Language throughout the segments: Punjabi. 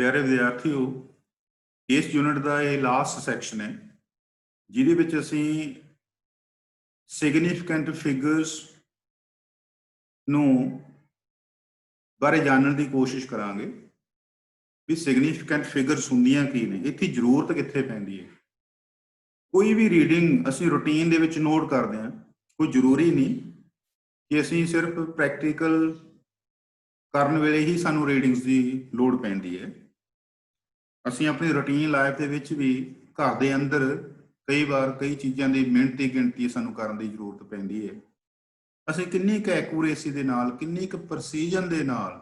प्यारे विद्यार्थियों, इस यूनिट का ये लास्ट सैक्शन है जिहदे विच असीं सिग्निफिकेंट फिगर्स नूं बारे जानने की कोशिश करांगे भी सिग्निफिकेंट फिगर्स हुंदियां की ने, इत्थे जरूरत कित्थे पैंदी है। कोई भी रीडिंग असीं रूटीन दे विच नोट करते हैं, कोई जरूरी नहीं कि असीं सिर्फ प्रैक्टिकल करन वेले ही सानूं रीडिंग्स की लोड़ पैंदी है। असीं अपनी रूटीन लाइफ दे विच भी घर दे अंदर कई बार कई चीज़ां की मिणती गिणती सानूं करन दी जरूरत पैंदी है। असीं किन्नी क एक्यूरेसी दे नाल, किन्नी क प्रसीजन दे नाल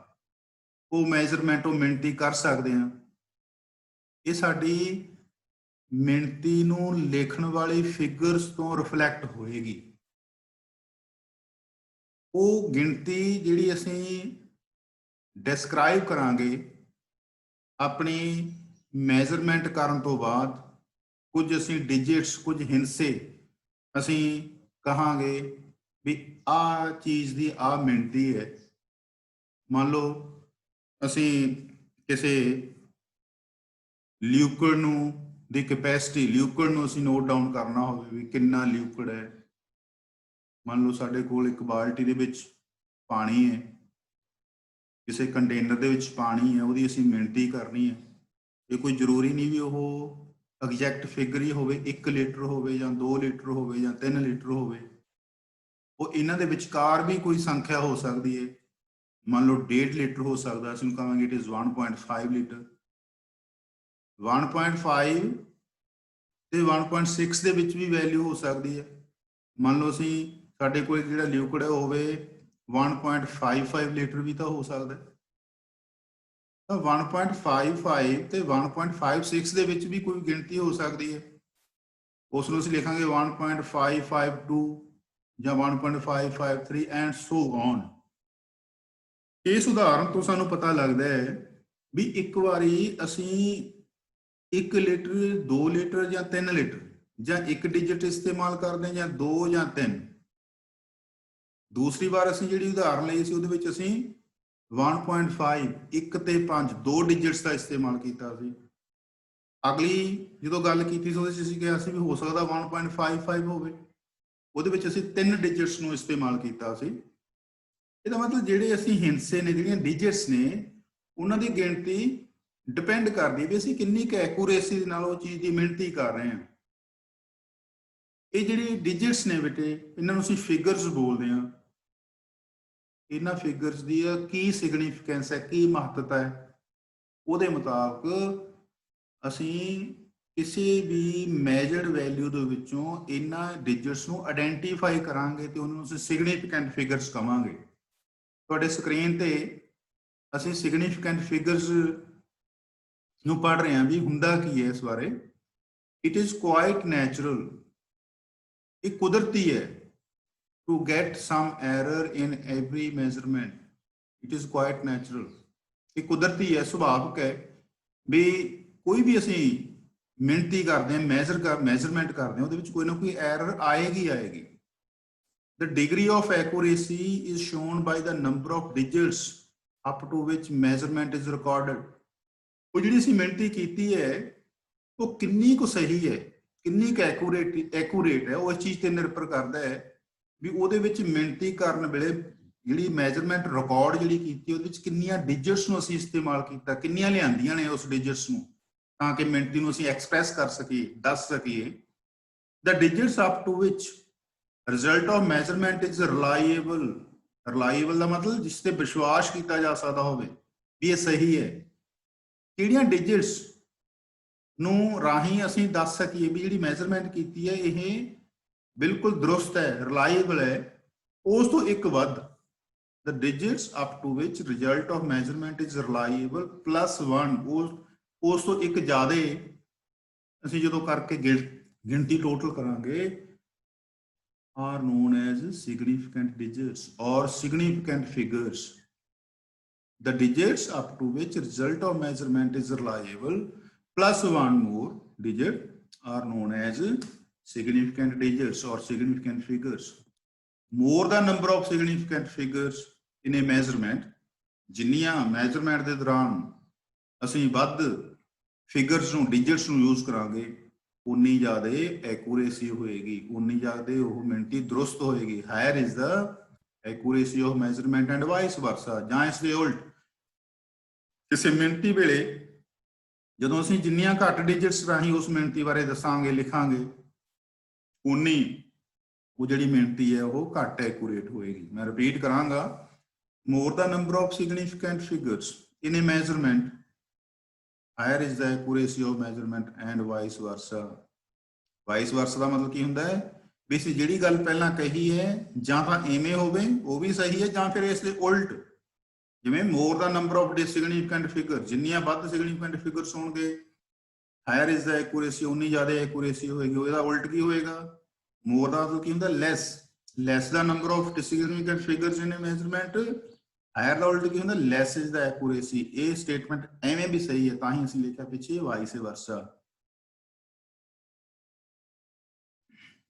वो मैजरमेंट वो मिणती कर सकते हैं। ये साडी मिणती नूं लिखण वाली फिगर्स तो रिफ्लैक्ट होएगी। वो गिणती जिहड़ी असीं डिस्क्राइब करांगे अपनी मैजरमेंट करन तो बाद कुछ असीं डिजिट्स, कुछ हिंसे असीं कहांगे भी आ चीज़ की आ मिणती है। मान लो असीं किसी लिक्विड नूं दी कैपेसिटी, लिक्विड नूं असीं नोट डाउन करना होवे भी कितना लिक्विड है। मान लो साडे कोल एक बाल्टी दे विच पानी है, किसी कंटेनर दे विच पानी है, उहदी असीं मिणती करनी है। ये कोई जरूरी नहीं भी वो एग्जैक्ट फिगर ही होवे, 1 लीटर होवे जां 2 लीटर होवे जां 3 लीटर होवे। वो इन्हां दे विचकार भी कोई संख्या हो सकती है। मान लो 1.5 लीटर हो सकता, असीं कहांगे इट इज़ 1.5 लीटर। 1.5 ते 1.6 ਦੇ ਵਿੱਚ ਵੀ ਵੈਲਿਊ ਹੋ ਸਕਦੀ ਹੈ। ਮੰਨ ਲਓ ਅਸੀਂ ਸਾਡੇ ਕੋਲ ਜਿਹੜਾ ਲਿਕੁਇਡ ਹੈ ਹੋਵੇ 1.55 ਲੀਟਰ ਵੀ ਤਾਂ ਹੋ ਸਕਦਾ ਹੈ। ਤਾਂ 1.55 ਤੇ 1.56 ਦੇ ਵਿੱਚ ਵੀ ਕੋਈ ਗਿਣਤੀ ਹੋ ਸਕਦੀ ਹੈ। ਉਸ ਨੂੰ ਅਸੀਂ ਲਿਖਾਂਗੇ 1.552 ਜਾਂ 1.553 ਐਂਡ ਸੋ ਔਨ। ਇਸ ਉਦਾਹਰਨ ਤੋਂ ਸਾਨੂੰ ਪਤਾ ਲੱਗਦਾ ਹੈ ਵੀ ਇੱਕ ਵਾਰੀ ਅਸੀਂ 1 ਲੀटर 2 लीटर ਜਾਂ 3 ਲੀਟਰ ਜਾਂ 1 ਡਿਜਿਟ ਇਸਤੇਮਾਲ ਕਰਦੇ ਜਾਂ 2 ਜਾਂ 3। ਦੂਸਰੀ ਵਾਰ ਅਸੀਂ ਜਿਹੜੀ ਉਦਾਹਰਨ ਲਈ ਸੀ ਉਹਦੇ ਵਿੱਚ ਅਸੀਂ 1.5 1 ਤੇ 5 2 ਡਿਜਿਟਸ ਦਾ ਇਸਤੇਮਾਲ ਕੀਤਾ ਸੀ। ਅਗਲੀ ਜਦੋਂ ਗੱਲ ਕੀਤੀ ਸੀ ਉਹਦੇ ਵਿੱਚ ਅਸੀਂ ਕਿਹਾ ਸੀ ਵੀ ਹੋ ਸਕਦਾ 1.55 ਹੋਵੇ, ਉਹਦੇ ਵਿੱਚ ਅਸੀਂ 3 ਡਿਜਿਟਸ ਨੂੰ ਇਸਤੇਮਾਲ ਕੀਤਾ ਸੀ। ਇਹਦਾ ਮਤਲਬ ਜਿਹੜੇ ਅਸੀਂ ਹਿੰਸੇ ਨੇ, ਜਿਹੜੀਆਂ ਡਿਜਿਟਸ ਨੇ, ਉਹਨਾਂ ਦੀ ਗਿਣਤੀ डिपेंड करती है भी असीं किन्नी क एक्यूरेसी दे नाल वो चीज़ की मिणती कर रहे हैं। ये जिहड़ी डिजिट्स ने बेटे, इन्हां नूं असीं फिगर्स बोलते हैं। इन्हां फिगर्स की की सिग्निफिकेंस है, की महत्ता है, उहदे मुताबिक असीं किसी भी मैजर्ड वैल्यू दे विचों इन्हां डिजिट्स नूं आइडेंटिफाई करांगे ते उन्हां नूं असीं सिग्निफिकेंट फिगर्स कहांगे। तुहाडे स्क्रीन ते असीं सिग्निफिकेंट फिगर्स ਨੂੰ ਪੜ੍ਹ ਰਹੇ ਹਾਂ ਵੀ ਹੁੰਦਾ ਕੀ ਹੈ ਇਸ ਬਾਰੇ। ਇਟ ਇਜ਼ ਕੁਆਇਟ ਨੈਚੁਰਲ, ਇਹ ਕੁਦਰਤੀ ਹੈ to get some error in every measurement. It is quite natural, ਇਹ ਕੁਦਰਤੀ ਹੈ, ਸੁਭਾਵਿਕ ਹੈ ਵੀ ਕੋਈ ਵੀ ਅਸੀਂ ਮਿਣਤੀ ਕਰਦੇ ਹਾਂ, ਮੈਜ਼ਰਮੈਂਟ ਕਰਦੇ ਹਾਂ, ਉਹਦੇ ਵਿੱਚ ਕੋਈ ਨਾ ਕੋਈ ਐਰਰ ਆਏਗੀ। The degree of accuracy is shown by the number of digits up to which measurement is recorded. वो जी असीं मिणती की है वो किन्नी को सही है, किन्नी क एक्यूरेट है, वो इस चीज़ पर निर्भर करता है भी वो मिणती करन वेले जिहड़ी मैजरमेंट रिकॉर्ड जिहड़ी कीती उहदे विच किन्नियां डिजिट्स नूं असीं इस्तेमाल कीता, किन्नियां लिआंदियां ने उस डिजिट्स नूं तां कि मिणती नूं असीं एक्सप्रैस कर सकीए, दस सकीए। The digits up to which result of measurement is reliable. Reliable का मतलब जिस ते विश्वास किया जा सकता होवे भी ये सही है। ਕਿਹੜੀਆਂ ਡਿਜਿਟਸ ਨੂੰ ਰਾਹੀਂ ਅਸੀਂ ਦੱਸ ਸਕੀਏ ਵੀ ਜਿਹੜੀ ਮੈਜ਼ਰਮੈਂਟ ਕੀਤੀ ਹੈ ਇਹ ਬਿਲਕੁਲ ਦਰੁਸਤ ਹੈ, ਰਿਲਾਇਬਲ ਹੈ, ਉਸ ਤੋਂ ਇੱਕ ਵੱਧ। The digits up to which result of measurement is reliable +1, ਉਸ ਤੋਂ ਇੱਕ ਜ਼ਿਆਦਾ ਅਸੀਂ ਜਦੋਂ ਕਰਕੇ ਗਿਣਤੀ ਟੋਟਲ ਕਰਾਂਗੇ are known as significant digits or significant figures. The digits up to which result of measurement is reliable +1 more digit are known as significant digits or significant figures. More the number of significant figures in a measurement, जिन्नियां measurement दे दौरान ਅਸੀਂ ਵੱਧ ਫਿਗਰਸ ਨੂੰ ਡਿਜਿਟਸ ਨੂੰ ਯੂਜ਼ ਕਰਾਂਗੇ ਉਨੀ ਜ਼ਿਆਦਾ ਐਕੂਰੇਸੀ ਹੋਏਗੀ, ਉਨੀ ਜ਼ਿਆਦਾ ਉਹ ਮਿਣਤੀ ਦਰੁਸਤ ਹੋਏਗੀ। Higher is the accuracy of measurement and vice versa. ਜਾਂ ਇਸ ਦੇ ਉਲਟ ਕਿਸੇ ਮਿਣਤੀ ਵੇਲੇ ਜਦੋਂ ਅਸੀਂ ਜਿੰਨੀਆਂ ਘੱਟ ਡਿਜਿਟਸ ਰਾਹੀਂ ਉਸ ਮਿਣਤੀ ਬਾਰੇ ਦੱਸਾਂਗੇ ਲਿਖਾਂਗੇ ਉਨੀ ਉਹ ਜਿਹੜੀ ਮਿਣਤੀ ਹੈ ਉਹ ਘੱਟ ਐਕੂਰੇਟ ਹੋਏਗੀ। ਮੈਂ ਰਿਪੀਟ ਕਰਾਂਗਾ, more the number of significant figures in a measurement, higher is the accuracy of measurement and vice versa. Vice versa ਦਾ ਮਤਲਬ ਕੀ ਹੁੰਦਾ ਹੈ ਵੀ ਅਸੀਂ ਜਿਹੜੀ ਗੱਲ ਪਹਿਲਾਂ ਕਹੀ ਹੈ ਜਾਂ ਤਾਂ ਐਵੇਂ ਹੋਵੇ ਉਹ ਵੀ ਸਹੀ ਹੈ ਜਾਂ ਫਿਰ ਇਸ ਦੇ ਉਲਟ, ਜਿਵੇਂ more the number of significant figures, ਜਿੰਨੀਆਂ ਵੱਧ significant figures ਹੋਣਗੇ higher is the accuracy, ਉਨੀ ਜ਼ਿਆਦਾ ਐਕੂਰੇਸੀ ਹੋਏਗੀ। ਉਹਦਾ ਉਲਟ ਕੀ ਹੋਏਗਾ, more ਦਾ ਮਤਲਬ ਕੀ ਹੁੰਦਾ less the number of significant figures in a measurement, ਹਾਇਰ ਦਾ ਉਲਟ ਕੀ ਹੁੰਦਾ ਲੈਸ ਇਜ਼ ਦਾ ਐਕੂਰੇਸੀ। ਇਹ ਸਟੇਟਮੈਂਟ ਐਵੇਂ ਵੀ ਸਹੀ ਹੈ, ਤਾਂ ਹੀ ਅਸੀਂ ਲਿਖਿਆ ਪਿੱਛੇ vice versa.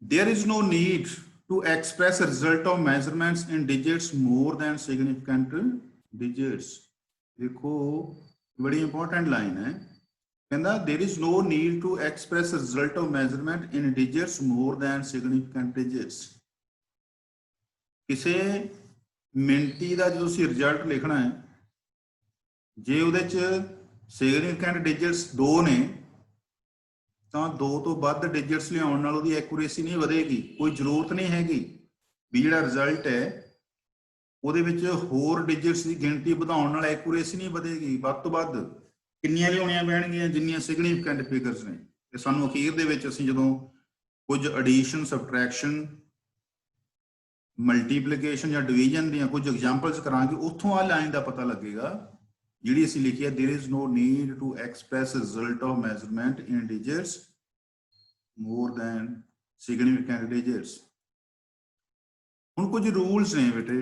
There is no need to express result of measurements in digits more than significant digits. देखो बड़ी इंपॉर्टेंट लाइन है, कहता there is no need to express result of measurement in digits more than significant digits. किसी ਮਿਣਤੀ ਦਾ ਜਦੋਂ ਤੁਸੀਂ ਰਿਜ਼ਲਟ ਲਿਖਣਾ ਹੈ, ਜੇ ਉਹਦੇ ਚ ਸਿਗਨੀਫਿਕੈਂਟ ਡਿਜਿਟਸ 2 ਨੇ ਤਾਂ 2 ਤੋਂ ਵੱਧ ਡਿਜਿਟਸ ਲਿਆਉਣ ਨਾਲ ਉਹਦੀ ਐਕੂਰੇਸੀ ਨਹੀਂ ਵਧੇਗੀ। ਕੋਈ ਜ਼ਰੂਰਤ ਨਹੀਂ ਹੈਗੀ ਵੀ ਜਿਹੜਾ ਰਿਜ਼ਲਟ ਹੈ ਉਹਦੇ ਵਿੱਚ ਹੋਰ ਡਿਜਿਟਸ ਦੀ ਗਿਣਤੀ ਵਧਾਉਣ ਨਾਲ ਐਕੂਰੇਸੀ ਨਹੀਂ ਵਧੇਗੀ। ਵੱਧ ਤੋਂ ਵੱਧ ਕਿੰਨੀਆਂ ਲਿਆਉਣੀਆਂ ਪੈਣਗੀਆਂ, ਜਿੰਨੀਆਂ ਸਿਗਨੀਫਿਕੈਂਟ ਫਿਗਰਸ ਨੇ। ਤੇ ਸਾਨੂੰ ਅਖੀਰ ਦੇ ਵਿੱਚ ਅਸੀਂ ਜਦੋਂ ਕੁਝ ਐਡੀਸ਼ਨ ਸਬਟਰੈਕਸ਼ਨ ਮਲਟੀਪਲੀਕੇਸ਼ਨ ਜਾਂ ਡਿਵੀਜ਼ਨ ਦੀਆਂ ਕੁਝ ਐਗਜ਼ਾਮਪਲਸ ਕਰਾਂਗੇ, ਉੱਥੋਂ ਆ ਲਾਈਨ ਦਾ ਪਤਾ ਲੱਗੇਗਾ ਜਿਹੜੀ ਅਸੀਂ ਲਿਖੀ ਹੈ, there is no need to express result of measurement in digits more than significant digits. ਹੁਣ ਕੁਝ ਰੂਲਸ ਨੇ ਬੇਟੇ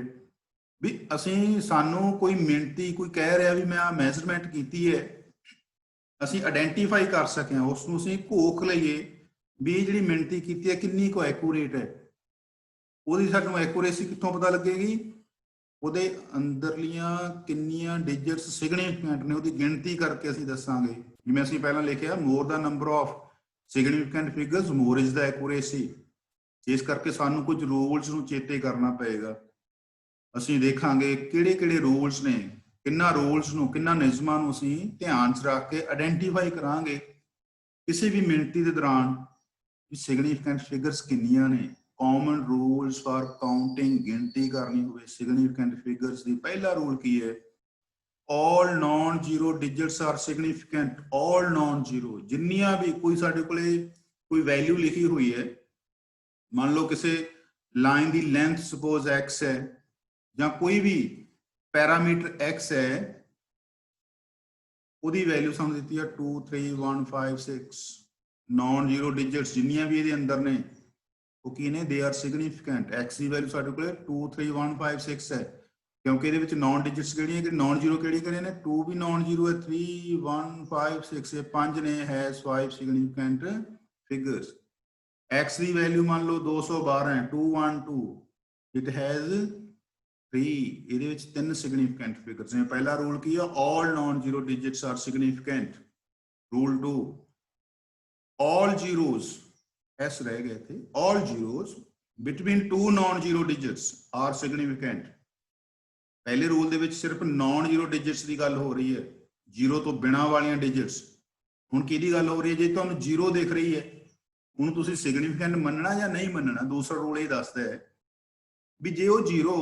ਵੀ ਅਸੀਂ ਸਾਨੂੰ ਕੋਈ ਮਿਣਤੀ ਕੋਈ ਕਹਿ ਰਿਹਾ ਵੀ ਮੈਂ ਆ ਮੈਜ਼ਰਮੈਂਟ ਕੀਤੀ ਹੈ, ਅਸੀਂ ਆਇਡੈਂਟੀਫਾਈ ਕਰ ਸਕਿਆ, ਉਸ ਨੂੰ ਅਸੀਂ ਘੋਖ ਲਈਏ ਵੀ ਇਹ ਜਿਹੜੀ ਮਿਣਤੀ ਕੀਤੀ ਹੈ ਕਿੰਨੀ ਕੁ ਐਕੂਰੇਟ ਹੈ। ਉਹਦੀ ਸਾਨੂੰ ਐਕੂਰੇਸੀ ਕਿੱਥੋਂ ਪਤਾ ਲੱਗੇਗੀ, ਉਹਦੇ ਅੰਦਰਲੀਆਂ ਕਿੰਨੀਆਂ ਡਿਜਿਟਸ ਸਿਗਨੀਫਿਕੈਂਟ ਨੇ ਉਹਦੀ ਗਿਣਤੀ ਕਰਕੇ ਅਸੀਂ ਦੱਸਾਂਗੇ। ਜਿਵੇਂ ਅਸੀਂ ਪਹਿਲਾਂ ਲਿਖਿਆ more the number of significant figures more is the accuracy. ਇਸ ਕਰਕੇ ਸਾਨੂੰ ਕੁਝ ਰੂਲਸ ਨੂੰ ਚੇਤੇ ਕਰਨਾ ਪਏਗਾ। ਅਸੀਂ ਦੇਖਾਂਗੇ ਕਿਹੜੇ ਕਿਹੜੇ ਰੂਲਸ ਨੇ, ਕਿੰਨਾ ਰੂਲਸ ਨੂੰ ਕਿੰਨਾ ਨਿਯਮਾਂ ਨੂੰ ਅਸੀਂ ਧਿਆਨ 'ਚ ਰੱਖ ਕੇ ਆਇਡੈਂਟੀਫਾਈ ਕਰਾਂਗੇ ਕਿਸੇ ਵੀ ਮਿਣਤੀ ਦੇ ਦੌਰਾਨ ਵੀ ਸਿਗਨੀਫਿਕੈਂਟ ਫਿਗਰਸ ਕਿੰਨੀਆਂ ਨੇ। ਕਾਮਨ ਰੂਲਸ ਫਾਰ ਕਾਊਂਟਿੰਗ, ਗਿਣਤੀ ਕਰਨੀ ਹੋਵੇ ਸਿਗਨੀਫਿਕੈਂਟ ਫਿਗਰਸ ਦੀ। ਪਹਿਲਾ ਰੂਲ ਕੀ ਹੈ, all non zero digits are significant, all non zero, ਜਿੰਨੀਆਂ ਵੀ ਕੋਈ ਸਾਡੇ ਕੋਲੇ ਕੋਈ ਵੈਲਿਊ ਲਿਖੀ ਹੋਈ ਹੈ, ਮੰਨ ਲਓ ਕਿਸੇ ਲਾਈਨ ਦੀ ਲੈਂਥ ਸਪੋਜ਼ x ਹੈ ਜਾਂ ਕੋਈ ਵੀ ਪੈਰਾਮੀਟਰ x ਹੈ, ਉਹਦੀ ਵੈਲਿਊ ਸਾਨੂੰ ਦਿੱਤੀ ਹੈ 2 3 1 5 6। ਨॉन ਜ਼ੀਰੋ ਡਿਜਿਟਸ ਜਿੰਨੀਆਂ ਵੀ ਇਹਦੇ ਅੰਦਰ ਨੇ ਉਹ ਕੀ ਨੇ, they are significant. x the value ਸਾਡੇ ਕੋਲੇ 2 3 1 5 6 ਹੈ, ਕਿਉਂਕਿ ਇਹਦੇ ਵਿੱਚ ਨॉन ਡਿਜਿਟਸ ਕਿਹੜੀਆਂ ਕਿ ਨॉन ਜ਼ੀਰੋ ਕਿਹੜੀਆਂ ਨੇ, 2 ਵੀ ਨॉन ਜ਼ੀਰੋ ਹੈ, 3 1 5 6 ਇਹ 5 ਨੇ, has 5 significant figures. x the value ਮੰਨ ਲਓ 212 ਹੈ, 2 1 2, ਇਟ ਹੈਜ਼ 3, ਇਹਦੇ ਵਿੱਚ 3 ਸਿਗਨੀਫਿਕੈਂਟ ਫਿਗਰਸ ਨੇ। ਪਹਿਲਾ ਰੂਲ ਕੀ ਹੈ, all non zero digits are significant। Rule 2, all zeros, S ਰਹਿ ਗਏ ਥੇ, all zeros between two non zero digits are significant। ਪਹਿਲੇ ਰੂਲ ਦੇ ਵਿੱਚ ਸਿਰਫ non zero digits ਦੀ ਗੱਲ ਹੋ ਰਹੀ ਹੈ, ਜ਼ੀਰੋ ਤੋਂ ਬਿਨਾਂ ਵਾਲੀਆਂ ਡਿਜਿਟਸ। ਹੁਣ ਕਿਹਦੀ ਗੱਲ ਹੋ ਰਹੀ ਹੈ, ਜੇ ਤੁਹਾਨੂੰ ਜ਼ੀਰੋ ਦਿਖ ਰਹੀ ਹੈ ਉਹਨੂੰ ਤੁਸੀਂ ਸਿਗਨੀਫਿਕੈਂਟ ਮੰਨਣਾ ਜਾਂ ਨਹੀਂ ਮੰਨਣਾ। ਦੂਸਰਾ ਰੂਲ ਇਹ ਦੱਸਦਾ ਹੈ ਵੀ ਜੇ ਉਹ ਜ਼ੀਰੋ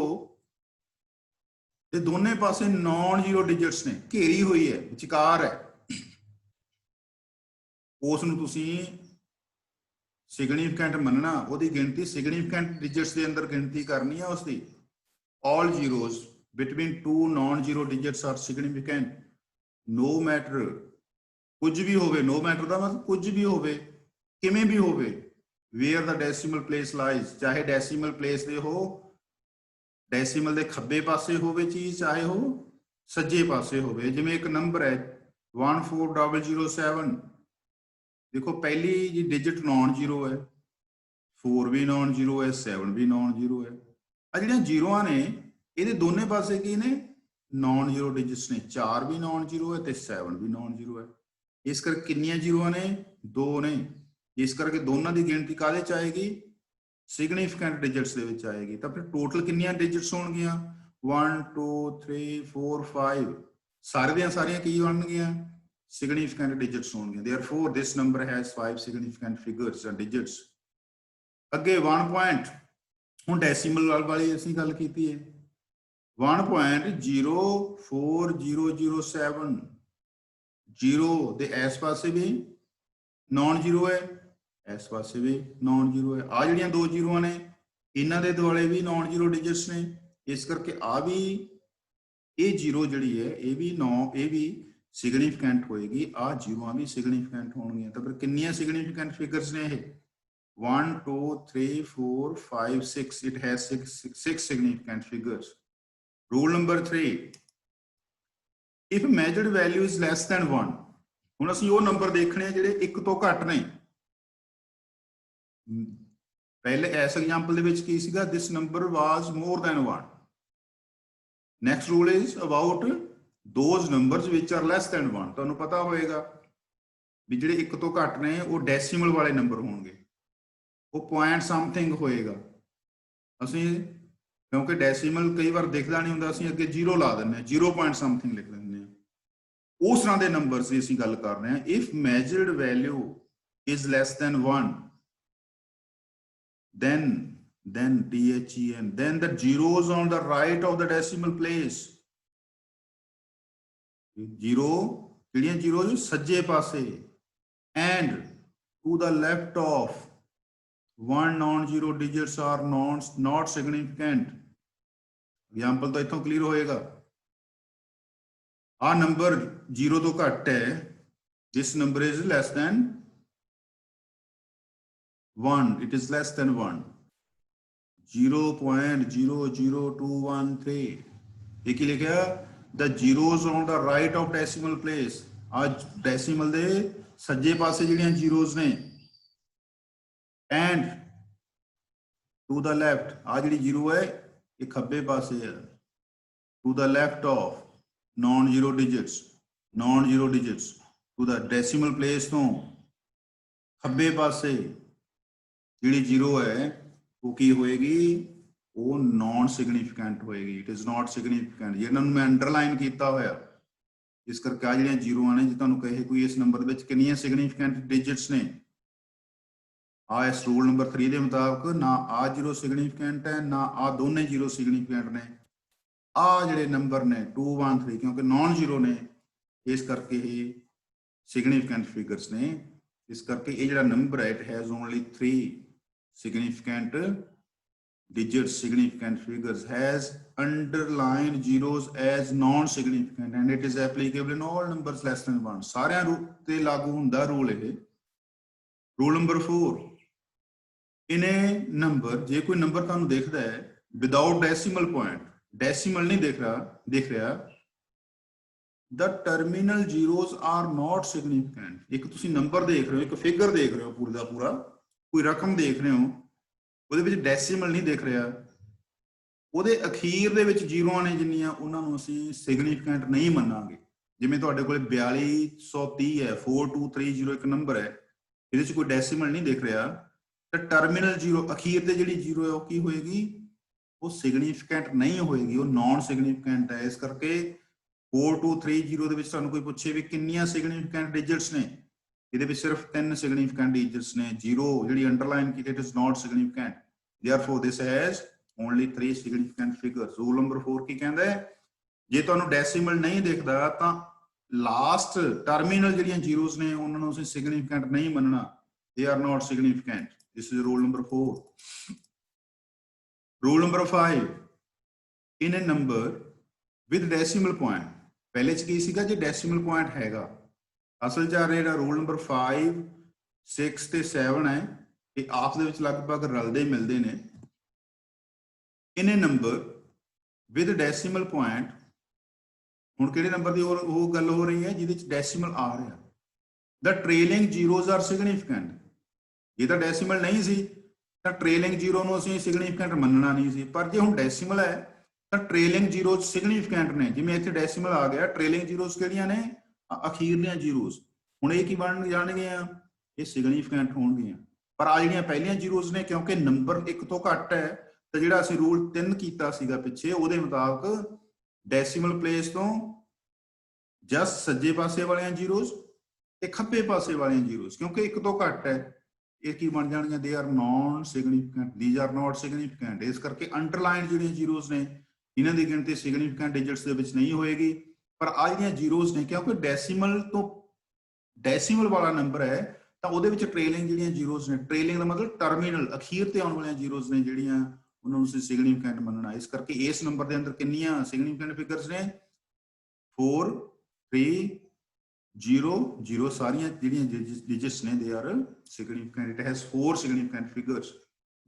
ਤੇ ਦੋਨੇ ਪਾਸੇ ਨॉन ਜ਼ੀਰੋ ਡਿਜਿਟਸ ਨੇ, ਘੇਰੀ ਹੋਈ ਹੈ, ਵਿਚਕਾਰ ਹੈ, ਉਸ ਨੂੰ ਤੁਸੀਂ ਸਿਗਨੀਫਿਕੈਂਟ ਮੰਨਣਾ। ਉਹਦੀ ਗਿਣਤੀ ਸਿਗਨੀਫਿਕੈਂਟ ਡਿਜਿਟਸ ਦੇ ਅੰਦਰ ਗਿਣਤੀ ਕਰਨੀ ਹੈ ਉਸਦੀ। all zeros between two non zero digits are significant no matter, ਕੁਝ ਵੀ ਹੋਵੇ, no matter ਦਾ ਮਤਲਬ ਕੁਝ ਵੀ ਹੋਵੇ, ਕਿਵੇਂ ਵੀ ਹੋਵੇ, where the decimal place lies, ਚਾਹੇ ਡੈਸੀਮਲ ਪਲੇਸ ਦੇ ਹੋ, ਡੈਸੀਮਲ ਦੇ ਖੱਬੇ ਪਾਸੇ ਹੋਵੇ ਚੀਜ਼, ਚਾਹੇ ਉਹ ਸੱਜੇ ਪਾਸੇ ਹੋਵੇ। ਜਿਵੇਂ ਇੱਕ ਨੰਬਰ ਹੈ 14007, ਦੇਖੋ ਪਹਿਲੀ ਜੀ ਡਿਜਿਟ ਨॉन ਜ਼ੀਰੋ ਹੈ, 4 ਵੀ ਨॉन ਜ਼ੀਰੋ ਹੈ, 7 ਵੀ ਨॉन ਜ਼ੀਰੋ ਹੈ। ਆ ਜਿਹੜੀਆਂ ਜ਼ੀਰੋਆਂ ਨੇ ਇਹਦੇ ਦੋਨੇ ਪਾਸੇ ਕੀ ਨੇ, नॉन जीरो डिजिट्स ने, 4 भी नॉन जीरो है तो 7 भी नॉन जीरो है। इस करके कितनियां जीरो ने, 2 ने। इस करके दोनों की गिनती काहदे च आएगी, सिग्निफिकेंट डिजिट्स दे विच आएगी। तो फिर टोटल कितनियां डिजिट्स होणगियां, 1 2 3 4 5, सारे दियां सारियां की बनणगियां, significant digits होंगे। Therefore, this number has 5 significant figures and digits. अगे 1 point, हुण डेसिमल वाली असीं गल कीती है, 1.04007, जीरो दे इस पासे भी नॉन जीरो है, इस पासे भी नॉन जीरो है। आ जिहड़ियां 2 जीरो ने, इन्हां दे दुआले भी नॉन जीरो डिजिट्स ने, इस करके आ भी ये जीरो जिहड़ी है ये भी ये भी सिग्निफिकेंट होएगी, आ जीरो भी सिग्निफिकेंट होणगियां। तो फिर कितनियां सिग्निफिकेंट फिगर्स ने ये, 1 2 3 4 5 6, it has 6 significant figures. Rule number 3, if measured value is less than 1, हुण असीं वो नंबर देखने जिहड़े 1 तो घट ने। पहले इस एग्जांपल दे विच की सीगा, this number was more than 1। Next rule is about those numbers which are less than 1। ਤੁਹਾਨੂੰ ਪਤਾ ਹੋਏਗਾ ਵੀ ਜਿਹੜੇ 1 ਤੋਂ ਘੱਟ ਨੇ ਉਹ ਡੈਸੀਮਲ ਵਾਲੇ ਨੰਬਰ ਹੋਣਗੇ, ਉਹ ਪੁਆਇੰਟ ਸਮਥਿੰਗ ਹੋਏਗਾ। ਅਸੀਂ ਕਿਉਂਕਿ ਡੈਸੀਮਲ ਕਈ ਵਾਰ ਦਿਖਦਾ ਨਹੀਂ ਹੁੰਦਾ, ਅਸੀਂ ਅੱਗੇ 0 ਲਾ ਦਿੰਦੇ ਹਾਂ, 0 ਪੁਆਇੰਟ ਸਮਥਿੰਗ ਲਿਖ ਦਿੰਦੇ ਹਾਂ। ਉਸ ਤਰ੍ਹਾਂ ਦੇ ਨੰਬਰਸ ਦੀ ਅਸੀਂ ਗੱਲ ਕਰ ਰਹੇ ਹਾਂ। If measured value is less than 1, then THEN, then the zeros on the right of the decimal place, zero किहड़ियां जीरो सज्जे पासे, and to the left of 1 non zero digits are not significant। Example तो इथों क्लियर होएगा, आ नंबर 0 तो घट है, this number is less than 1, it is less than 1, 0.00213। ये की लिखा, the zeros on the right of decimal place, आज डेसिमल दे सज्जे पासे जिहड़ियां जीरोस ने, and to the left, आ जिहड़ी जीरो है ये खब्बे पासे है, to the left of non zero digits to the decimal place तो खब्बे पासे जिहड़ी जीरो है वो की होएगी, वो नॉन सिग्निफिकेंट होएगी, इट इज नॉट सिग्निफिकेंट। जिन्हां नूं मैं अंडरलाइन कीता होया, इस करके आ जिहड़ियां जीरो ने, जे तुहानूं कहे कोई इस नंबर दे विच कितनियां सिग्निफिकेंट डिजिट्स ने, आ इस रूल नंबर 3 के मुताबिक ना आ जीरो सिग्निफिकेंट है, ना आ दोने जीरो सिग्निफिकेंट ने। आ जिहड़े नंबर ने 2 1 3 क्योंकि नॉन जीरो ने, इस करके ही सिग्निफिकेंट फिगर्स ने। इस करके ये जिहड़ा नंबर है, it has only 3 significant digits, significant figures, has underlined zeros as non-significant, and it is applicable in all numbers less than 1। सारे ते लागू हुंदा रूल ये। रूल नंबर 4, इन्हें नंबर जे कोई नंबर तुहानूं दिखदा है विदाउट डेसिमल पॉइंट, डेसिमल नहीं दिख रहा, the terminal zeros are not significant। एक तुसीं नंबर देख रहे हो, एक फिगर देख रहे हो पूरा दा पूरा, कोई रकम देख रहे हो, ਉਹਦੇ ਵਿੱਚ ਡੈਸੀਮਲ ਨਹੀਂ ਦਿਖ ਰਿਹਾ, ਉਹਦੇ ਅਖੀਰ ਦੇ ਵਿੱਚ ਜ਼ੀਰੋਆਂ ਨੇ ਜਿੰਨੀਆਂ, ਉਹਨਾਂ ਨੂੰ ਅਸੀਂ ਸਿਗਨੀਫੀਕੈਂਟ ਨਹੀਂ ਮੰਨਾਂਗੇ। ਜਿਵੇਂ ਤੁਹਾਡੇ ਕੋਲ 4230 ਹੈ, 4230 ਇੱਕ ਨੰਬਰ ਹੈ, ਇਹਦੇ 'ਚ ਕੋਈ ਡੈਸੀਮਲ ਨਹੀਂ ਦਿਖ ਰਿਹਾ, ਤਾਂ ਟਰਮੀਨਲ ਜ਼ੀਰੋ ਅਖੀਰ ਤੇ ਜਿਹੜੀ ਜ਼ੀਰੋ ਹੈ ਉਹ ਕੀ ਹੋਏਗੀ, ਉਹ ਸਿਗਨੀਫੀਕੈਂਟ ਨਹੀਂ ਹੋਏਗੀ, ਉਹ ਨॉन ਸਿਗਨੀਫੀਕੈਂਟ ਹੈ। ਇਸ ਕਰਕੇ 4230 ਦੇ ਵਿੱਚ ਤੁਹਾਨੂੰ ਕੋਈ ਪੁੱਛੇ ਵੀ ਕਿੰਨੀਆਂ ਸਿਗਨੀਫੀਕੈਂਟ ਡਿਜਿਟਸ ਨੇ, ਇਹਦੇ ਵਿੱਚ ਸਿਰਫ 3 ਸਿਗਨੀਫੀਕੈਂਟ ਡਿਜਿਟਸ ਨੇ, ਜ਼ੀਰੋ ਜਿਹੜੀ ਅੰਡਰਲਾਈਨ ਕੀਤੀ it is not significant, therefore this has only 3 significant figures। Rule number 4 ਕੀ ਕਹਿੰਦਾ ਹੈ, ਜੇ ਤੁਹਾਨੂੰ ਡੈਸੀਮਲ ਨਹੀਂ ਦਿਖਦਾ ਤਾਂ ਲਾਸਟ ਟਰਮੀਨਲ ਜਿਹੜੀਆਂ ਜ਼ੀਰੋਸ ਨੇ ਉਹਨਾਂ ਨੂੰ ਅਸੀਂ ਸਿਗਨੀਫੀਕੈਂਟ ਨਹੀਂ ਮੰਨਣਾ, they are not significant। this is rule number 4। rule number 5, in a number with decimal point, ਪਹਿਲੇ ਚ ਕੀ ਸੀਗਾ, ਜੇ ਡੈਸੀਮਲ ਪੁਆਇੰਟ ਹੈਗਾ, ਅਸਲ ਚ ਆ ਰਿਹਾ ਰੂਲ ਨੰਬਰ 5 6 ਤੇ 7 ਹੈ, ਇਹ ਆਪਸ ਦੇ ਵਿੱਚ ਲਗਭਗ ਰਲਦੇ ਮਿਲਦੇ ਨੇ। ਇਨ ਏ ਨੰਬਰ ਵਿਦ ਡੈਸੀਮਲ ਪੁਆਇੰਟ, ਹੁਣ ਕਿਹੜੇ ਨੰਬਰ ਦੀ ਉਹ ਗੱਲ ਹੋ ਰਹੀ ਹੈ ਜਿਹਦੇ ਚ ਡੈਸੀਮਲ ਆ ਰਿਹਾ, ਦ ਟ੍ਰੇਲਿੰਗ ਜ਼ੀਰੋਜ਼ ਆਰ ਸਿਗਨੀਫੀਕੈਂਟ। ਜੇ ਤਾਂ ਡੈਸੀਮਲ ਨਹੀਂ ਸੀ ਤਾਂ ਟ੍ਰੇਲਿੰਗ ਜ਼ੀਰੋ ਨੂੰ ਅਸੀਂ ਸਿਗਨੀਫੀਕੈਂਟ ਮੰਨਣਾ ਨਹੀਂ ਸੀ, ਪਰ ਜੇ ਹੁਣ ਡੈਸੀਮਲ ਹੈ ਤਾਂ ਟ੍ਰੇਲਿੰਗ ਜ਼ੀਰੋਜ਼ ਸਿਗਨੀਫੀਕੈਂਟ ਨੇ। ਜਿਵੇਂ ਇੱਥੇ ਡੈਸੀਮਲ ਆ ਗਿਆ, ਟ੍ਰੇਲਿੰਗ ਜ਼ੀਰੋਜ਼ ਕਿਹੜੀਆਂ ਨੇ? ਅਖੀਰਲੀਆਂ ਜ਼ੀਰੋਜ਼। ਹੁਣ ਇਹ ਕੀ ਬਣ ਜਾਣਗੀਆਂ? ਇਹ ਸਿਗਨੀਫੀਕੈਂਟ ਹੋਣਗੀਆਂ। ਪਰ ਆ ਜਿਹੜੀਆਂ ਪਹਿਲੀਆਂ ਜ਼ੀਰੋਜ਼ ਨੇ, ਕਿਉਂਕਿ ਨੰਬਰ 1 ਤੋਂ ਘੱਟ ਹੈ, ਤਾਂ ਜਿਹੜਾ ਅਸੀਂ ਰੂਲ 3 ਕੀਤਾ ਸੀਗਾ ਪਿੱਛੇ, ਉਹਦੇ ਮੁਤਾਬਕ ਡੈਸੀਮਲ ਪਲੇਸ ਤੋਂ ਜਸਟ ਸੱਜੇ ਪਾਸੇ ਵਾਲੀਆਂ ਜ਼ੀਰੋਜ਼ ਤੇ ਖੱਬੇ ਪਾਸੇ ਵਾਲੀਆਂ ਜ਼ੀਰੋਜ਼, ਕਿਉਂਕਿ 1 ਤੋਂ ਘੱਟ ਹੈ, ਇਹ ਕੀ ਬਣ ਜਾਣਗੀਆਂ? They are non significant, these are not significant. ਇਸ ਕਰਕੇ ਅੰਡਰਲਾਈਨ ਜਿਹੜੀਆਂ ਜ਼ੀਰੋਜ਼ ਨੇ, ਇਹਨਾਂ ਦੀ ਗਿਣਤੀ ਸਿਗਨੀਫੀਕੈਂਟ ਡਿਜਿਟਸ ਦੇ ਵਿੱਚ ਨਹੀਂ ਹੋਏਗੀ। ਪਰ ਆ ਜਿਹੜੀਆਂ ਜ਼ੀਰੋਜ਼ ਨੇ, ਕਿਉਂਕਿ ਡੈਸੀਮਲ ਤੋਂ ਡੈਸੀਮਲ ਵਾਲਾ ਨੰਬਰ ਹੈ, ਤਾਂ ਉਹਦੇ ਵਿੱਚ ਟ੍ਰੇਲਿੰਗ ਜਿਹੜੀਆਂ ਜ਼ੀਰੋਜ਼ ਨੇ, ਟ੍ਰੇਲਿੰਗ ਦਾ ਮਤਲਬ ਟਰਮੀਨਲ, ਅਖੀਰ ਤੇ ਆਉਣ ਵਾਲੀਆਂ ਜ਼ੀਰੋਜ਼ ਨੇ ਜਿਹੜੀਆਂ, ਉਹਨਾਂ ਨੂੰ ਅਸੀਂ ਸਿਗਨੀਫੀਕੈਂਟ ਮੰਨਣਾ। ਇਸ ਕਰਕੇ ਇਸ ਨੰਬਰ ਦੇ ਅੰਦਰ ਕਿੰਨੀਆਂ ਸਿਗਨੀਫੀਕੈਂਟ ਫਿਗਰਸ ਨੇ? 4 3 0 0, ਸਾਰੀਆਂ ਜਿਹੜੀਆਂ ਡਿਜਿਟਸ ਨੇ, they are significant. It has 4 significant figures.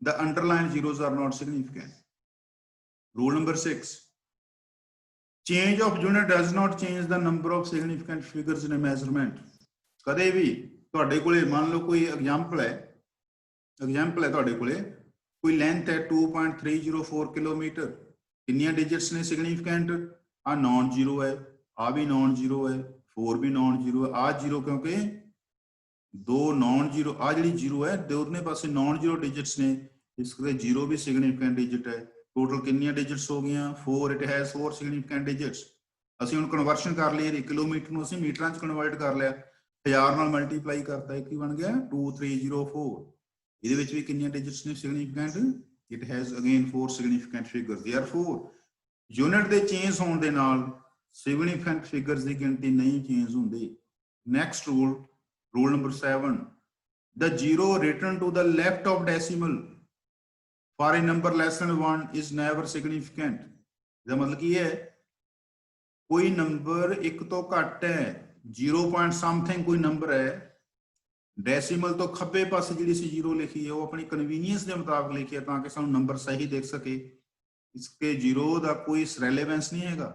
The underlined zeros are not significant. Rule number 6. Change of unit does not change the number of significant figures in a measurement. ਕਦੇ ਵੀ ਤੁਹਾਡੇ ਕੋਲੇ ਮੰਨ ਲਓ ਕੋਈ ਐਗਜ਼ਾਮਪਲ ਹੈ ਤੁਹਾਡੇ ਕੋਲੇ ਕੋਈ ਲੈਂਥ ਹੈ 2.304 ਕਿਲੋਮੀਟਰ, ਕਿੰਨੀਆਂ ਡਿਜਿਟਸ ਨੇ ਸਿਗਨੀਫੀਕੈਂਟ? ਆ ਨਾਨ ਜ਼ੀਰੋ ਹੈ, ਆ ਵੀ ਨਾਨ ਜ਼ੀਰੋ ਹੈ, 4 ਵੀ ਨਾਨ ਜ਼ੀਰੋ ਹੈ, ਆ ਜ਼ੀਰੋ ਕਿਉਂਕਿ ਦੋ ਨਾਨ ਜ਼ੀਰੋ, ਆ ਜਿਹੜੀ ਜ਼ੀਰੋ ਹੈ ਦੋਨੇ ਪਾਸੇ ਨਾਨ ਜ਼ੀਰੋ ਡਿਜਿਟਸ ਨੇ, ਇਸ ਕਰਕੇ ਜ਼ੀਰੋ ਵੀ ਸਿਗਨੀਫੀਕੈਂਟ ਡਿਜਿਟ ਹੈ। ਟੋਟਲ ਕਿੰਨੀਆਂ ਡਿਜਿਟਸ ਹੋ ਗਈਆਂ? 4। It has 4 significant digits. ਅਸੀਂ ਹੁਣ ਕਨਵਰਸ਼ਨ ਕਰ ਲਈ, ਕਿਲੋਮੀਟਰ ਨੂੰ ਅਸੀਂ ਮੀਟਰਾਂ 'ਚ ਕਨਵਰਟ ਕਰ ਲਿਆ, 1000 ਨਾਲ ਮਲਟੀਪਲਾਈ ਕਰਤਾ, ਇਹ ਕੀ ਬਣ ਗਿਆ? 2304। ਇਹਦੇ ਵਿੱਚ ਵੀ ਕਿੰਨੀਆਂ ਡਿਜਿਟਸ ਨੇ significant? It has again 4 significant figures. Therefore unit ਦੇ ਚੇਂਜ ਹੋਣ ਦੇ ਨਾਲ ਸਿਗਨੀਫੀਕੈਂਟ ਫਿਗਰਸ ਦੀ ਗਿਣਤੀ ਨਹੀਂ ਚੇਂਜ ਹੁੰਦੀ। Next rule, rule number 7. The zero written to the left of decimal for a number less than 1 is never significant. ਇਹਦਾ ਮਤਲਬ ਕੀ ਹੈ? ਕੋਈ ਨੰਬਰ 1 ਤੋਂ ਘੱਟ ਹੈ, 0 point something ਕੋਈ ਨੰਬਰ ਹੈ, ਡੈਸੀਮਲ ਤੋਂ ਖੱਬੇ ਪਾਸੇ ਜਿਹੜੀ ਸੀ ਜ਼ੀਰੋ ਲਿਖੀ ਹੈ, ਉਹ ਆਪਣੀ ਕਨਵੀਨੀਅੰਸ ਦੇ ਮੁਤਾਬਕ ਲਿਖੀ ਹੈ ਤਾਂ ਕਿ ਸਾਨੂੰ ਨੰਬਰ ਸਹੀ ਦਿਖ ਸਕੇ। ਇਸਕੇ ਜ਼ੀਰੋ ਦਾ ਕੋਈ ਰੈਲੇਵੈਂਸ ਨਹੀਂ ਹੈਗਾ।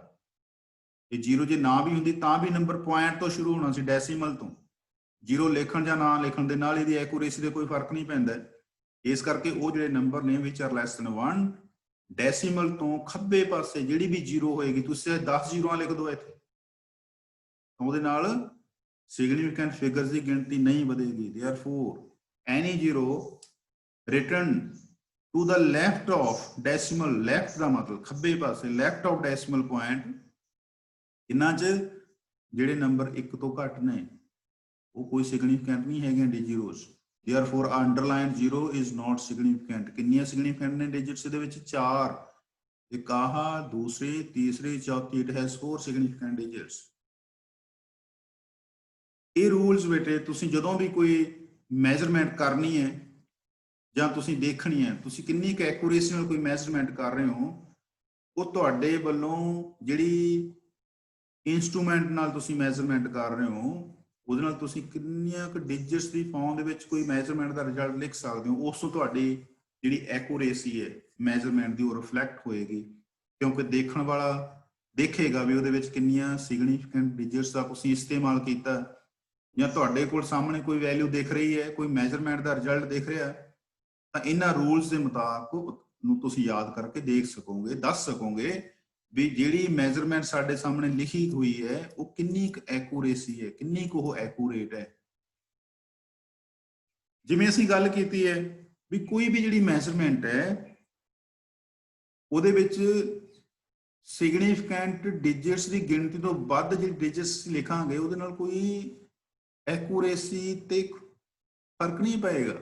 ਇਹ ਜ਼ੀਰੋ ਜੇ ਨਾ ਵੀ ਹੁੰਦੀ ਤਾਂ ਵੀ ਨੰਬਰ ਪੁਆਇੰਟ ਤੋਂ ਸ਼ੁਰੂ ਹੋਣਾ ਸੀ, ਡੈਸੀਮਲ ਤੋਂ। ਜ਼ੀਰੋ ਲਿਖਣ ਜਾਂ ਨਾ ਲਿਖਣ ਦੇ ਨਾਲ ਇਹਦੀ ਐਕੂਰੇਸੀ ਦੇ ਕੋਈ ਫਰਕ ਨਹੀਂ ਪੈਂਦਾ। ਇਸ ਕਰਕੇ ਉਹ ਜਿਹੜੇ ਨੰਬਰ ਨੇ ਵਿਚ ਆਰ ਲੈਸ ਦੈਨ 1, ਡੈਸੀਮਲ ਤੋਂ ਖੱਬੇ ਪਾਸੇ ਜਿਹੜੀ ਵੀ ਜ਼ੀਰੋ ਹੋਏਗੀ, ਤੁਸੀਂ 10 ਜ਼ੀਰੋਆਂ ਲਿਖ ਦਿਓ ਇੱਥੇ, ਉਹਦੇ ਨਾਲ ਸਿਗਨੀਫੀਕੈਂਟ ਫਿਗਰਸ ਦੀ ਗਿਣਤੀ ਨਹੀਂ ਵਧੇਗੀ। Therefore any zero written to the left of decimal, left ਦਾ ਮਤਲਬ ਖੱਬੇ ਪਾਸੇ, ਲੈਫਟ ਆਫ ਡੈਸੀਮਲ ਪੁਆਇੰਟ, ਇਹਨਾਂ 'ਚ ਜਿਹੜੇ ਨੰਬਰ 1 ਤੋਂ ਘੱਟ ਨੇ ਉਹ ਕੋਈ ਸਿਗਨੀਫੀਕੈਂਟ ਨਹੀਂ ਹੈਗੇ zeros. Therefore underline zero is not significant. ਕਿੰਨੀਆਂ ਸਿਗਨੀਫੀਕੈਂਟ ਨੇ ਡਿਜਿਟਸ ਦੇ ਵਿੱਚ? 4। ਇੱਕ ਆਹ, ਦੂਸਰੀ, ਤੀਸਰੀ, ਚੌਥੀ। It has 4 significant digits. ਇਹ ਰੂਲਸ ਬੇਟੇ ਤੁਸੀਂ ਜਦੋਂ ਵੀ ਕੋਈ ਮੈਜ਼ਰਮੈਂਟ ਕਰਨੀ ਹੈ ਜਾਂ ਤੁਸੀਂ ਦੇਖਣੀ ਹੈ, ਤੁਸੀਂ ਕਿੰਨੀ ਕੁ ਐਕੂਰੇਸੀ ਨਾਲ ਕੋਈ ਮੈਜ਼ਰਮੈਂਟ ਕਰ ਰਹੇ ਹੋ, ਉਹ ਤੁਹਾਡੇ ਵੱਲੋਂ ਜਿਹੜੀ ਇੰਸਟਰੂਮੈਂਟ ਨਾਲ ਤੁਸੀਂ ਮੈਜ਼ਰਮੈਂਟ ਕਰ ਰਹੇ ਹੋ, ਉਹਦੇ ਨਾਲ ਤੁਸੀਂ ਕਿੰਨੀਆਂ ਕੁ ਡਿਜਿਟਸ ਦੀ ਫਾਰਮ ਦੇ ਵਿੱਚ ਕੋਈ ਮੈਜ਼ਰਮੈਂਟ ਦਾ ਰਿਜ਼ਲਟ ਲਿਖ ਸਕਦੇ ਹੋ। ਉਸ ਤੋਂ ਤੁਹਾਡੀ ਜਿਹੜੀ ਐਕੂਰੇਸੀ ਹੈ ਮੈਜ਼ਰਮੈਂਟ ਦੀ, ਉਹ ਰਿਫਲੈਕਟ ਹੋਏਗੀ, ਕਿਉਂਕਿ ਦੇਖਣ ਵਾਲਾ ਦੇਖੇਗਾ ਵੀ ਉਹਦੇ ਵਿੱਚ ਕਿੰਨੀਆਂ ਸਿਗਨੀਫੀਕੈਂਟ ਡਿਜਿਟਸ ਦਾ ਤੁਸੀਂ ਇਸਤੇਮਾਲ ਕੀਤਾ, ਜਾਂ ਤੁਹਾਡੇ ਕੋਲ ਸਾਹਮਣੇ ਕੋਈ ਵੈਲਿਊ ਦਿਖ ਰਹੀ ਹੈ, ਕੋਈ ਮੈਜ਼ਰਮੈਂਟ ਦਾ ਰਿਜ਼ਲਟ ਦਿਖ ਰਿਹਾ, ਤਾਂ ਇਹਨਾਂ ਰੂਲਸ ਦੇ ਮੁਤਾਬਕ ਨੂੰ ਤੁਸੀਂ ਯਾਦ ਕਰਕੇ ਦੇਖ ਸਕੋਗੇ, ਦੱਸ ਸਕੋਗੇ ਵੀ ਜਿਹੜੀ ਮੈਜ਼ਰਮੈਂਟ ਸਾਡੇ ਸਾਹਮਣੇ ਲਿਖੀ ਹੋਈ ਹੈ ਉਹ ਕਿੰਨੀ ਕੁ ਐਕੂਰੇਸੀ ਹੈ, ਕਿੰਨੀ ਕੁ ਉਹ ਐਕੂਰੇਟ ਹੈ। ਜਿਵੇਂ ਅਸੀਂ ਗੱਲ ਕੀਤੀ ਹੈ ਵੀ ਕੋਈ ਵੀ ਜਿਹੜੀ ਮੈਜ਼ਰਮੈਂਟ ਹੈ ਉਹਦੇ ਵਿੱਚ ਸਿਗਨੀਫੀਕੈਂਟ ਡਿਜਿਟਸ ਦੀ ਗਿਣਤੀ ਤੋਂ ਵੱਧ ਜਿਹੜੀ ਡਿਜਿਟਸ ਲਿਖਾਂਗੇ ਉਹਦੇ ਨਾਲ ਕੋਈ ਐਕੂਰੇਸੀ ਤੇ ਫਰਕ ਨਹੀਂ ਪਏਗਾ।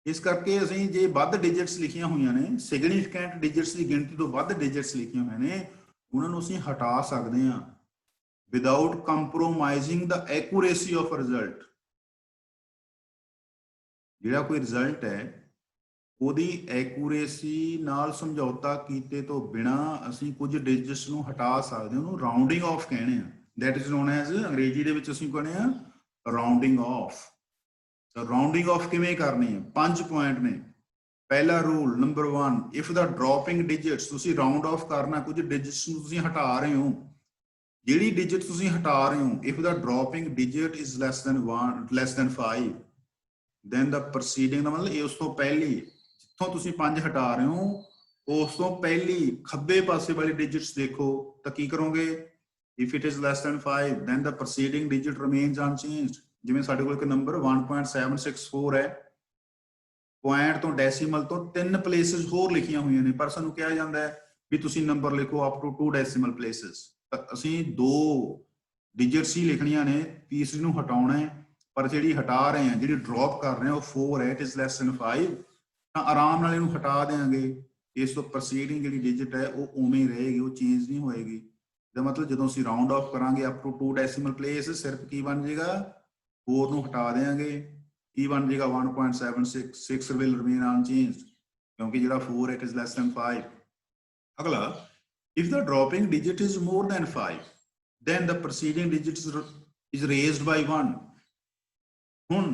ਇਸ ਕਰਕੇ ਅਸੀਂ ਜੇ ਵੱਧ ਡਿਜਿਟਸ ਲਿਖੀਆਂ ਹੋਈਆਂ ਨੇ, ਸਿਗਨੀਫੀਕੈਂਟ ਡਿਜਿਟਸ ਦੀ ਗਿਣਤੀ ਤੋਂ ਵੱਧ ਡਿਜਿਟਸ ਲਿਖੀਆਂ ਹੋਈਆਂ ਨੇ, ਉਹਨਾਂ ਨੂੰ ਅਸੀਂ ਹਟਾ ਸਕਦੇ ਹਾਂ without compromising the accuracy of result. ਜਿਹੜਾ ਕੋਈ ਰਿਜ਼ਲਟ ਹੈ ਉਹਦੀ ਐਕੂਰੇਸੀ ਨਾਲ ਸਮਝੌਤਾ ਕੀਤੇ ਤੋਂ ਬਿਨਾ ਅਸੀਂ ਕੁਝ ਡਿਜਿਟਸ ਨੂੰ ਹਟਾ ਸਕਦੇ ਹਾਂ, ਉਹਨੂੰ ਰਾਉਂਡਿੰਗ ਆਫ ਕਹਿੰਦੇ ਆ। ਦੈਟ ਇਜ਼ ਨੋਨ ਐਜ਼, ਅੰਗਰੇਜ਼ੀ ਦੇ ਵਿੱਚ ਅਸੀਂ ਕਹਿੰਦੇ ਆ ਰਾਉਂਡਿੰਗ ਆਫ। ਰਾਉਂਡਿੰਗ ਆਫ ਕਿਵੇਂ ਕਰਨੀ ਹੈ? 5 ਪੁਆਇੰਟ ਨੇ। ਪਹਿਲਾ rule number 1, if the dropping digits, ਤੁਸੀਂ ਰਾਉਂਡ ਆਫ ਕਰਨਾ, ਕੁਝ ਡਿਜਿਟਸ ਨੂੰ ਤੁਸੀਂ ਹਟਾ ਰਹੇ ਹੋ, ਜਿਹੜੀ ਡਿਜਿਟ ਤੁਸੀਂ ਹਟਾ ਰਹੇ ਹੋ, if the dropping digit is less than 5, then the preceding ਦਾ ਮਤਲਬ ਇਹ ਉਸ ਤੋਂ ਪਹਿਲੀ ਜਿੱਥੋਂ ਤੁਸੀਂ 5 ਹਟਾ ਰਹੇ ਹੋ ਉਸ ਤੋਂ ਪਹਿਲੀ ਖੱਬੇ ਪਾਸੇ ਵਾਲੀ ਡਿਜਿਟਸ ਦੇਖੋ ਤਾਂ ਕੀ ਕਰੋਗੇ, if it is less than 5 then the preceding digit remains unchanged। ਜਿਵੇਂ ਸਾਡੇ ਕੋਲ ਇੱਕ ਨੰਬਰ 1.764 ਹੈ, ਪੁਆਇੰਟ ਤੋਂ ਡੈਸੀਮਲ ਤੋਂ 3 ਪਲੇਸਿਸ ਹੋਰ ਲਿਖੀਆਂ ਹੋਈਆਂ ਨੇ, ਪਰ ਸਾਨੂੰ ਕਿਹਾ ਜਾਂਦਾ ਹੈ ਵੀ ਤੁਸੀਂ ਨੰਬਰ ਲਿਖੋ ਅਪ ਟੂ 2 ਡੈਸੀਮਲ ਪਲੇਸਿਸ। ਅਸੀਂ 2 ਡਿਜਿਟਸ ਹੀ ਲਿਖਣੀਆਂ ਨੇ, ਤੀਸਰੀ ਨੂੰ ਹਟਾਉਣਾ ਹੈ, ਪਰ ਜਿਹੜੀ ਹਟਾ ਰਹੇ ਹਾਂ, ਜਿਹੜੀ ਡ੍ਰੌਪ ਕਰ ਰਹੇ ਹਾਂ ਉਹ 4 ਹੈ, ਇਟ ਇਜ਼ ਲੈਸ ਦੈਨ 5, ਤਾਂ ਆਰਾਮ ਨਾਲ ਇਹਨੂੰ ਹਟਾ ਦੇਾਂਗੇ। ਇਸ ਤੋਂ ਪ੍ਰੋਸੀਡਿੰਗ ਜਿਹੜੀ ਡਿਜਿਟ ਹੈ ਉਹ ਉਵੇਂ ਰਹੇਗੀ, ਉਹ ਚੇਂਜ ਨਹੀਂ ਹੋਏਗੀ। ਇਹਦਾ ਮਤਲਬ ਜਦੋਂ ਅਸੀਂ ਰਾਉਂਡ ਆਫ ਕਰਾਂਗੇ ਅਪ ਟੂ 2 ਡੈਸੀਮਲ ਪਲੇਸ, ਸਿਰਫ ਕੀ ਬਣ ਜਾਏਗਾ, 4 ਨੂੰ ਹਟਾ ਦੇਾਂਗੇ, ਕੀ ਬਣ ਜਾਏਗਾ 1.766 will remain unchanged, ਕਿਉਂਕਿ ਜਿਹੜਾ 4 it is less than 5। ਅਗਲਾ, if the dropping digit is more than 5 then the preceding digit is raised by 1। ਹੁਣ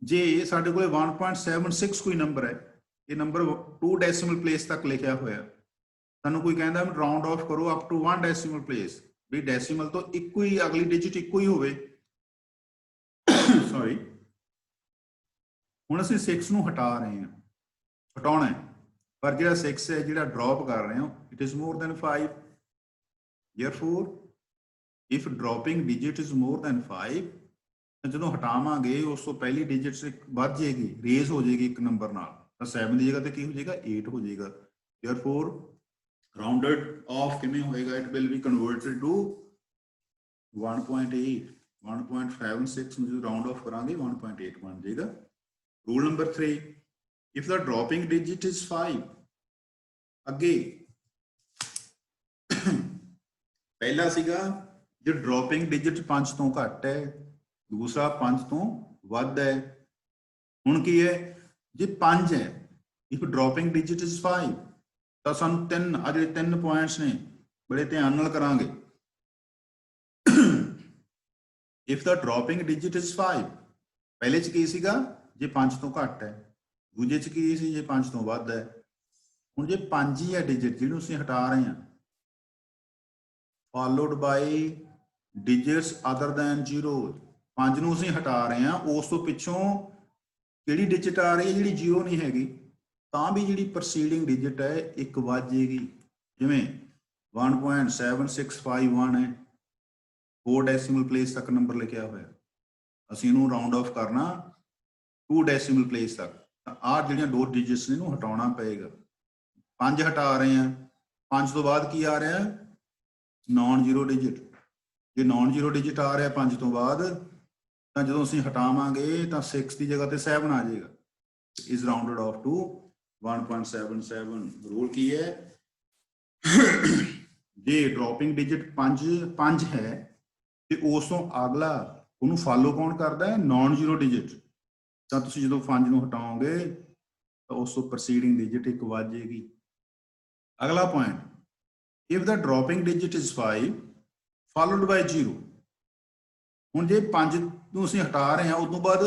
ਜੇ ਸਾਡੇ ਕੋਲੇ 1.76 ਕੋਈ ਨੰਬਰ ਹੈ, ਇਹ ਨੰਬਰ 2 ਡੈਸੀਮਲ ਪਲੇਸ ਤੱਕ ਲਿਖਿਆ ਹੋਇਆ, ਸਾਨੂੰ ਕੋਈ ਕਹਿੰਦਾ ਵੀ ਰਾਉਂਡ ਆਫ ਕਰੋ ਅਪ ਟੂ 1 ਡੈਸੀਮਲ ਪਲੇਸ, ਵੀ ਡੈਸੀਮਲ ਤੋਂ ਇੱਕੋ ਹੀ ਅਗਲੀ ਡਿਜਿਟ ਇੱਕੋ ਹੀ ਹੋਵੇ, ਸੌਰੀ। ਹੁਣ ਅਸੀਂ 6 ਨੂੰ ਹਟਾ ਰਹੇ ਹਾਂ, ਹਟਾਉਣਾ ਹੈ, ਪਰ ਜਿਹੜਾ 6 ਹੈ ਜਿਹੜਾ ਡ੍ਰੌਪ ਕਰ ਰਹੇ ਹਾਂ it is more than 5। therefore if dropping digit is more than 5 ਤਾਂ ਜਦੋਂ ਹਟਾਵਾਂਗੇ ਉਸ ਤੋਂ ਪਹਿਲੀ ਡਿਜਿਟ ਵੱਧ ਜਾਏਗੀ, ਰੇਜ਼ ਹੋ ਜਾਏਗੀ ਇੱਕ ਨੰਬਰ ਨਾਲ, ਤਾਂ 7 ਦੀ ਜਗ੍ਹਾ ਤੇ ਕੀ ਹੋ ਜਾਏਗਾ, 8 ਹੋ ਜਾਏਗਾ। therefore rounded off ਕਿਵੇਂ ਹੋਏਗਾ, it will be converted to 1.8। 1.76 ਨੂੰ ਜਦੋਂ ਰਾਉਂਡ ਆਫ ਕਰਾਂਗੇ 1.8 ਬਣ ਜਾਏਗਾ। Rule number 3, if the dropping digit is 5, ਅੱਗੇ ਪਹਿਲਾ ਸੀਗਾ ਜੇ ਡ੍ਰੌਪਿੰਗ ਡਿਜਿਟ 5 ਤੋਂ ਘੱਟ ਹੈ, ਦੂਸਰਾ 5 ਤੋਂ ਵੱਧ ਹੈ। ਹੁਣ ਕੀ ਹੈ, ਜੇ 5 ਹੈ, if dropping digit is 5 ਤਾਂ ਸਾਨੂੰ ਆ ਜਿਹੜੇ 3 ਪੁਆਇੰਟਸ ਨੇ ਬੜੇ ਧਿਆਨ ਨਾਲ ਕਰਾਂਗੇ। if the dropping digit is 5, ਪਹਿਲੇ ਚ ਕੀ ਸੀਗਾ, ਜੇ 5 ਤੋਂ ਘੱਟ ਹੈ, ਦੂਜੇ ਚ ਕੀ ਸੀ, ਜੇ 5 ਤੋਂ ਵੱਧ ਹੈ। ਹੁਣ ਜੇ 5 ਹੀ ਹੈ ਡਿਜਿਟ ਜਿਹਨੂੰ ਅਸੀਂ ਹਟਾ ਰਹੇ ਹਾਂ, followed by digits other than 0, 5 ਨੂੰ ਅਸੀਂ ਹਟਾ ਰਹੇ ਹਾਂ, ਉਸ ਤੋਂ ਪਿੱਛੋਂ ਕਿਹੜੀ ਡਿਜਿਟ ਆ ਰਹੀ ਹੈ ਜਿਹੜੀ 0 ਨਹੀਂ ਹੈਗੀ, ਤਾਂ ਵੀ ਜਿਹੜੀ ਪ੍ਰੋਸੀਡਿੰਗ ਡਿਜਿਟ ਹੈ ਇੱਕ ਵੱਧ ਜਾਏਗੀ। ਜਿਵੇਂ 1.7651 ਹੈ, 4 ਡੈਸੀਮਲ ਪਲੇਸ ਤੱਕ ਨੰਬਰ ਲਿਖਿਆ ਹੋਇਆ, ਅਸੀਂ ਇਹਨੂੰ ਰਾਉਂਡ ਆਫ ਕਰਨਾ 2 ਡੈਸੀਮਲ ਪਲੇਸ ਤੱਕ, ਤਾਂ ਆਹ ਜਿਹੜੀਆਂ 2 ਡਿਜਿਟਸ ਨੇ ਇਹਨੂੰ ਹਟਾਉਣਾ ਪਏਗਾ। 5 ਹਟਾ ਰਹੇ ਹਾਂ, 5 ਤੋਂ ਬਾਅਦ ਕੀ ਆ ਰਿਹਾ, ਨਾਨ ਜ਼ੀਰੋ ਡਿਜਿਟ। ਜੇ ਨਾਨ ਜ਼ੀਰੋ ਡਿਜਿਟ ਆ ਰਿਹਾ 5 ਤੋਂ ਬਾਅਦ, ਤਾਂ ਜਦੋਂ ਅਸੀਂ ਹਟਾਵਾਂਗੇ ਤਾਂ 6 ਦੀ ਜਗ੍ਹਾ ਤੇ 7 ਆ ਜਾਏਗਾ, is rounded off to 1.77। Rule ਕੀ ਹੈ, ਜੇ ਡ੍ਰੌਪਿੰਗ ਡਿਜਿਟ 5 ਹੈ ਤੇ ਉਸ ਤੋਂ ਅਗਲਾ ਉਹਨੂੰ ਫਾਲੋ ਕੌਣ ਕਰਦਾ ਹੈ, ਨਾਨ ਜ਼ੀਰੋ ਡਿਜਿਟ, ਤਾਂ ਤੁਸੀਂ ਜਦੋਂ 5 ਨੂੰ ਹਟਾਓਗੇ ਤਾਂ ਉਸ ਤੋਂ ਪ੍ਰੋਸੀਡਿੰਗ ਡਿਜਿਟ ਇੱਕ ਵੱਧ ਜਾਏਗੀ। ਅਗਲਾ point, if the dropping digit is 5 followed by 0। ਹੁਣ ਜੇ 5 ਨੂੰ ਅਸੀਂ ਹਟਾ ਰਹੇ ਹਾਂ, ਉਸ ਤੋਂ ਬਾਅਦ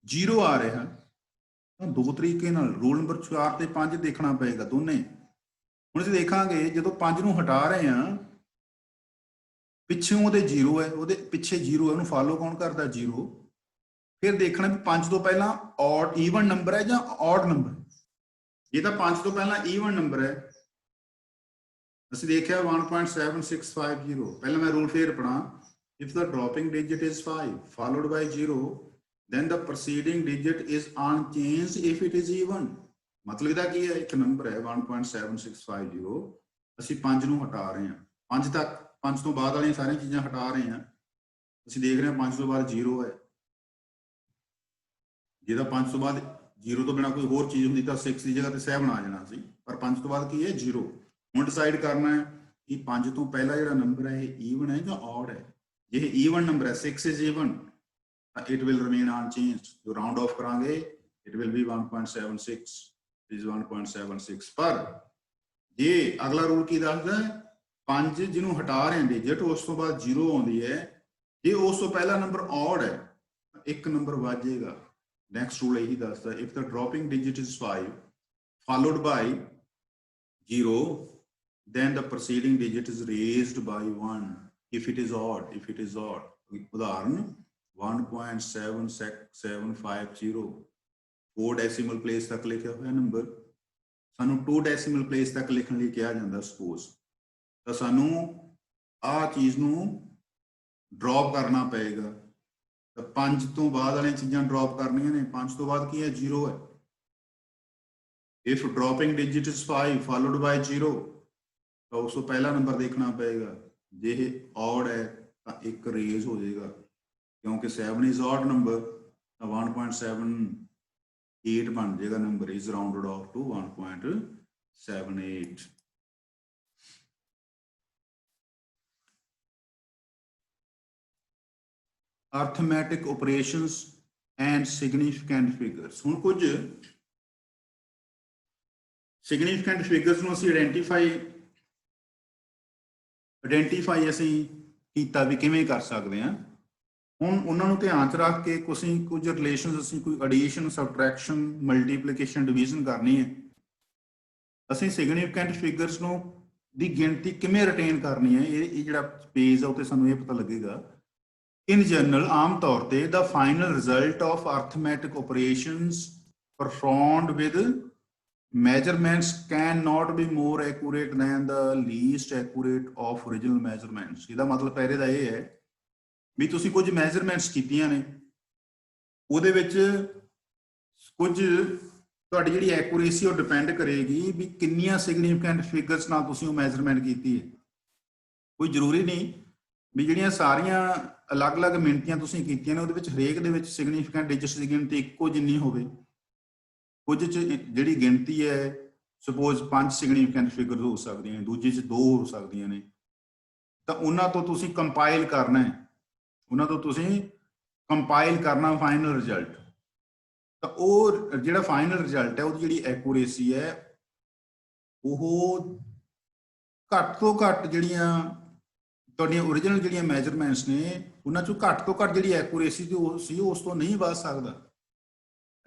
0 ਆ ਰਿਹਾ, ਤਾਂ 2 ਤਰੀਕੇ ਨਾਲ ਰੂਲ ਨੰਬਰ 4 ਤੇ 5 ਦੇਖਣਾ ਪਏਗਾ ਦੋਨੇ। ਹੁਣ ਅਸੀਂ ਦੇਖਾਂਗੇ ਜਦੋਂ 5 ਨੂੰ ਹਟਾ ਰਹੇ ਹਾਂ, ਪਿੱਛੋਂ ਉਹਦੇ 0 ਹੈ, ਉਹਦੇ ਪਿੱਛੇ 0 ਹੈ, ਉਹਨੂੰ ਫਾਲੋ ਕੌਣ ਕਰਦਾ, 0। ਫਿਰ ਦੇਖਣਾ ਵੀ 5 ਤੋਂ ਪਹਿਲਾਂ ਔਡ ਈਵਨ ਨੰਬਰ ਹੈ ਜਾਂ ਔਡ ਨੰਬਰ। ਜੇ ਤਾਂ 5 ਤੋਂ ਪਹਿਲਾਂ ਈਵਨ ਨੰਬਰ ਹੈ, ਅਸੀਂ ਦੇਖਿਆ 1.7650। ਪਹਿਲਾਂ ਮੈਂ ਰੂਲ ਫੇਰ ਪੜਾਂ, if the dropping digit is 5 followed by 0 then the preceding digit is unchanged if it is even। ਮਤਲਬ ਇਹਦਾ ਕੀ ਹੈ, ਇੱਕ ਨੰਬਰ ਹੈ 1.7650, ਅਸੀਂ 5 ਨੂੰ ਹਟਾ ਰਹੇ ਹਾਂ, 5 ਤੱਕ, 5 ਤੋਂ ਬਾਅਦ ਵਾਲੀਆਂ ਸਾਰੀਆਂ ਚੀਜ਼ਾਂ ਹਟਾ ਰਹੇ ਹਾਂ, ਅਸੀਂ ਦੇਖ ਰਹੇ ਹਾਂ 5 ਤੋਂ ਬਾਅਦ 0 ਹੈ। ਜੇ ਤਾਂ 5 ਤੋਂ ਬਾਅਦ 0 ਤੋਂ ਬਿਨਾਂ ਕੋਈ ਹੋਰ ਚੀਜ਼ ਹੁੰਦੀ ਤਾਂ 6 ਦੀ ਜਗ੍ਹਾ ਤੇ 7 ਆ ਜਾਣਾ ਸੀ, ਪਰ 5 ਤੋਂ ਬਾਅਦ ਕੀ ਹੈ, 0। ਹੁਣ ਡਿਸਾਈਡ ਕਰਨਾ ਹੈ ਕਿ 5 ਤੋਂ ਪਹਿਲਾ ਜਿਹੜਾ ਨੰਬਰ ਹੈ ਇਹ ਈਵਨ ਹੈ ਜਾਂ ਔਡ ਹੈ। ਜੇ ਇਹ ਈਵਨ ਨੰਬਰ ਹੈ, 6 ਇਜ਼ ਈਵਨ, ਤਾਂ ਇਟ ਵਿਲ ਰਿਮੇਨ ਅਨਚੇਂਜਡ। ਜੋ ਰਾਉਂਡ ਆਫ ਕਰਾਂਗੇ ਇਟ ਵਿਲ ਬੀ 1.76 ਇਜ਼ 1.76। ਪਰ ਜੇ ਅਗਲਾ ਰੂਲ ਕੀ ਦੱਸਦਾ ਹੈ, 5 ਜਿਹਨੂੰ ਹਟਾ ਰਹੇ ਹਾਂ ਡਿਜਿਟ, ਉਸ ਤੋਂ ਬਾਅਦ 0 ਆਉਂਦੀ ਹੈ, ਜੇ ਉਸ ਤੋਂ ਪਹਿਲਾ ਨੰਬਰ ਔਡ ਹੈ ਤਾਂ ਇੱਕ ਨੰਬਰ ਵੱਧ ਜਾਏਗਾ। ਨੈਕਸਟ ਰੂਲ ਇਹੀ ਦੱਸਦਾ, if the dropping digit is 5 followed by 0 then the preceding digit is raised by 1 if it is odd। if it is odd, ਉਦਾਹਰਨ 1.7750, 4 ਡੈਸੀਮਲ ਪਲੇਸ ਤੱਕ ਲਿਖਿਆ ਹੋਇਆ ਨੰਬਰ, ਸਾਨੂੰ 2 ਡੈਸੀਮਲ ਪਲੇਸ ਤੱਕ ਲਿਖਣ ਲਈ ਕਿਹਾ ਜਾਂਦਾ ਸਪੋਜ਼, ਤਾਂ ਸਾਨੂੰ ਆਹ ਚੀਜ਼ ਨੂੰ ਡ੍ਰੌਪ ਕਰਨਾ ਪਏਗਾ। ਤਾਂ 5 ਤੋਂ ਬਾਅਦ ਵਾਲੀਆਂ ਚੀਜ਼ਾਂ ਡ੍ਰੌਪ ਕਰਨੀਆਂ ਨੇ। 5 ਤੋਂ ਬਾਅਦ ਕੀ ਹੈ? 0 ਹੈ। if dropping digit is 5 followed by 0, ਤਾਂ ਉਸ ਤੋਂ ਪਹਿਲਾ ਨੰਬਰ ਦੇਖਣਾ ਪਏਗਾ। ਜੇ ਇਹ odd ਹੈ ਤਾਂ ਇੱਕ ਰੇਜ਼ ਹੋ ਜਾਏਗਾ, ਕਿਉਂਕਿ 7 is odd number, ਤਾਂ 1.78 ਬਣ ਜਾਏਗਾ number, is rounded off to 1.78। arithmetic operations and significant figures। ਹੁਣ ਕੁਝ significant figures ਨੂੰ ਅਸੀਂ ਆਇਡੈਂਟੀਫਾਈ ਅਸੀਂ ਕੀਤਾ ਵੀ ਕਿਵੇਂ ਕਰ ਸਕਦੇ ਹਾਂ। ਹੁਣ ਉਹਨਾਂ ਨੂੰ ਧਿਆਨ 'ਚ ਰੱਖ ਕੇ ਕੁਝ ਰਿਲੇਸ਼ਨਸ ਅਸੀਂ ਕੋਈ ਐਡੀਸ਼ਨ, ਸਬਟਰੈਕਸ਼ਨ, ਮਲਟੀਪਲੀਕੇਸ਼ਨ, ਡਿਵੀਜ਼ਨ ਕਰਨੀ ਹੈ। ਅਸੀਂ ਸਿਗਨੀਫਿਕੈਂਟ ਫਿਗਰਸ ਨੂੰ ਦੀ ਗਿਣਤੀ ਕਿਵੇਂ ਰਿਟੇਨ ਕਰਨੀ ਹੈ, ਇਹ ਜਿਹੜਾ ਪੇਜ ਆ ਉੱਤੇ ਸਾਨੂੰ ਇਹ ਪਤਾ ਲੱਗੇਗਾ। ਇਨ ਜਨਰਲ, ਆਮ ਤੌਰ ਤੇ the final result of arithmetic operations performed with measurements cannot be more accurate than the least accurate of original measurements। ਇਹਦਾ ਮਤਲਬ ਪਹਿਲੇ ਦਾ ਇਹ ਹੈ ਵੀ ਤੁਸੀਂ ਕੁਝ ਮੈਜ਼ਰਮੈਂਟਸ ਕੀਤੀਆਂ ਨੇ, ਉਹਦੇ ਵਿੱਚ ਕੁਝ ਤੁਹਾਡੀ ਜਿਹੜੀ ਐਕੂਰੇਸੀ ਉਹ ਡਿਪੈਂਡ ਕਰੇਗੀ ਵੀ ਕਿੰਨੀਆਂ ਸਿਗਨੀਫਿਕੈਂਟ ਫਿਗਰਸ ਨਾਲ ਤੁਸੀਂ ਉਹ ਮੈਜ਼ਰਮੈਂਟ ਕੀਤੀ ਹੈ। ਕੋਈ ਜ਼ਰੂਰੀ ਨਹੀਂ ਵੀ ਜਿਹੜੀਆਂ ਸਾਰੀਆਂ ਅਲੱਗ-ਅਲੱਗ ਮਿਣਤੀਆਂ ਤੁਸੀਂ ਕੀਤੀਆਂ ਨੇ ਉਹਦੇ ਵਿੱਚ ਹਰੇਕ ਦੇ ਵਿੱਚ ਸਿਗਨੀਫਿਕੈਂਟ ਡਿਜਿਟਸ ਦੀ ਗਿਣਤੀ ਇੱਕੋ ਜਿੰਨੀ ਹੋਵੇ। ਕੁਝ 'ਚ ਜਿਹੜੀ ਗਿਣਤੀ ਹੈ ਸਪੋਜ਼ 5 ਸਿਗਨੀਫਿਕੈਂਟ ਫਿਗਰ ਹੋ ਸਕਦੀਆਂ ਨੇ, ਦੂਜੇ 'ਚ 2 ਹੋ ਸਕਦੀਆਂ ਨੇ, ਤਾਂ ਉਹਨਾਂ ਤੋਂ ਤੁਸੀਂ ਕੰਪਾਈਲ ਕਰਨਾ ਹੈ, ਫਾਈਨਲ ਰਿਜ਼ਲਟ। ਤਾਂ ਉਹ ਜਿਹੜਾ ਫਾਈਨਲ ਰਿਜ਼ਲਟ ਹੈ ਉਹਦੀ ਜਿਹੜੀ ਐਕੂਰੇਸੀ ਹੈ ਉਹ ਘੱਟ ਤੋਂ ਘੱਟ ਜਿਹੜੀਆਂ ਤੁਹਾਡੀਆਂ ਓਰੀਜਨਲ ਜਿਹੜੀਆਂ ਮੈਜਰਮੈਂਟਸ ਨੇ ਉਹਨਾਂ 'ਚੋਂ ਘੱਟ ਤੋਂ ਘੱਟ ਜਿਹੜੀ ਐਕੂਰੇਸੀ ਸੀ ਉਸ ਤੋਂ ਨਹੀਂ ਵੱਧ ਸਕਦਾ।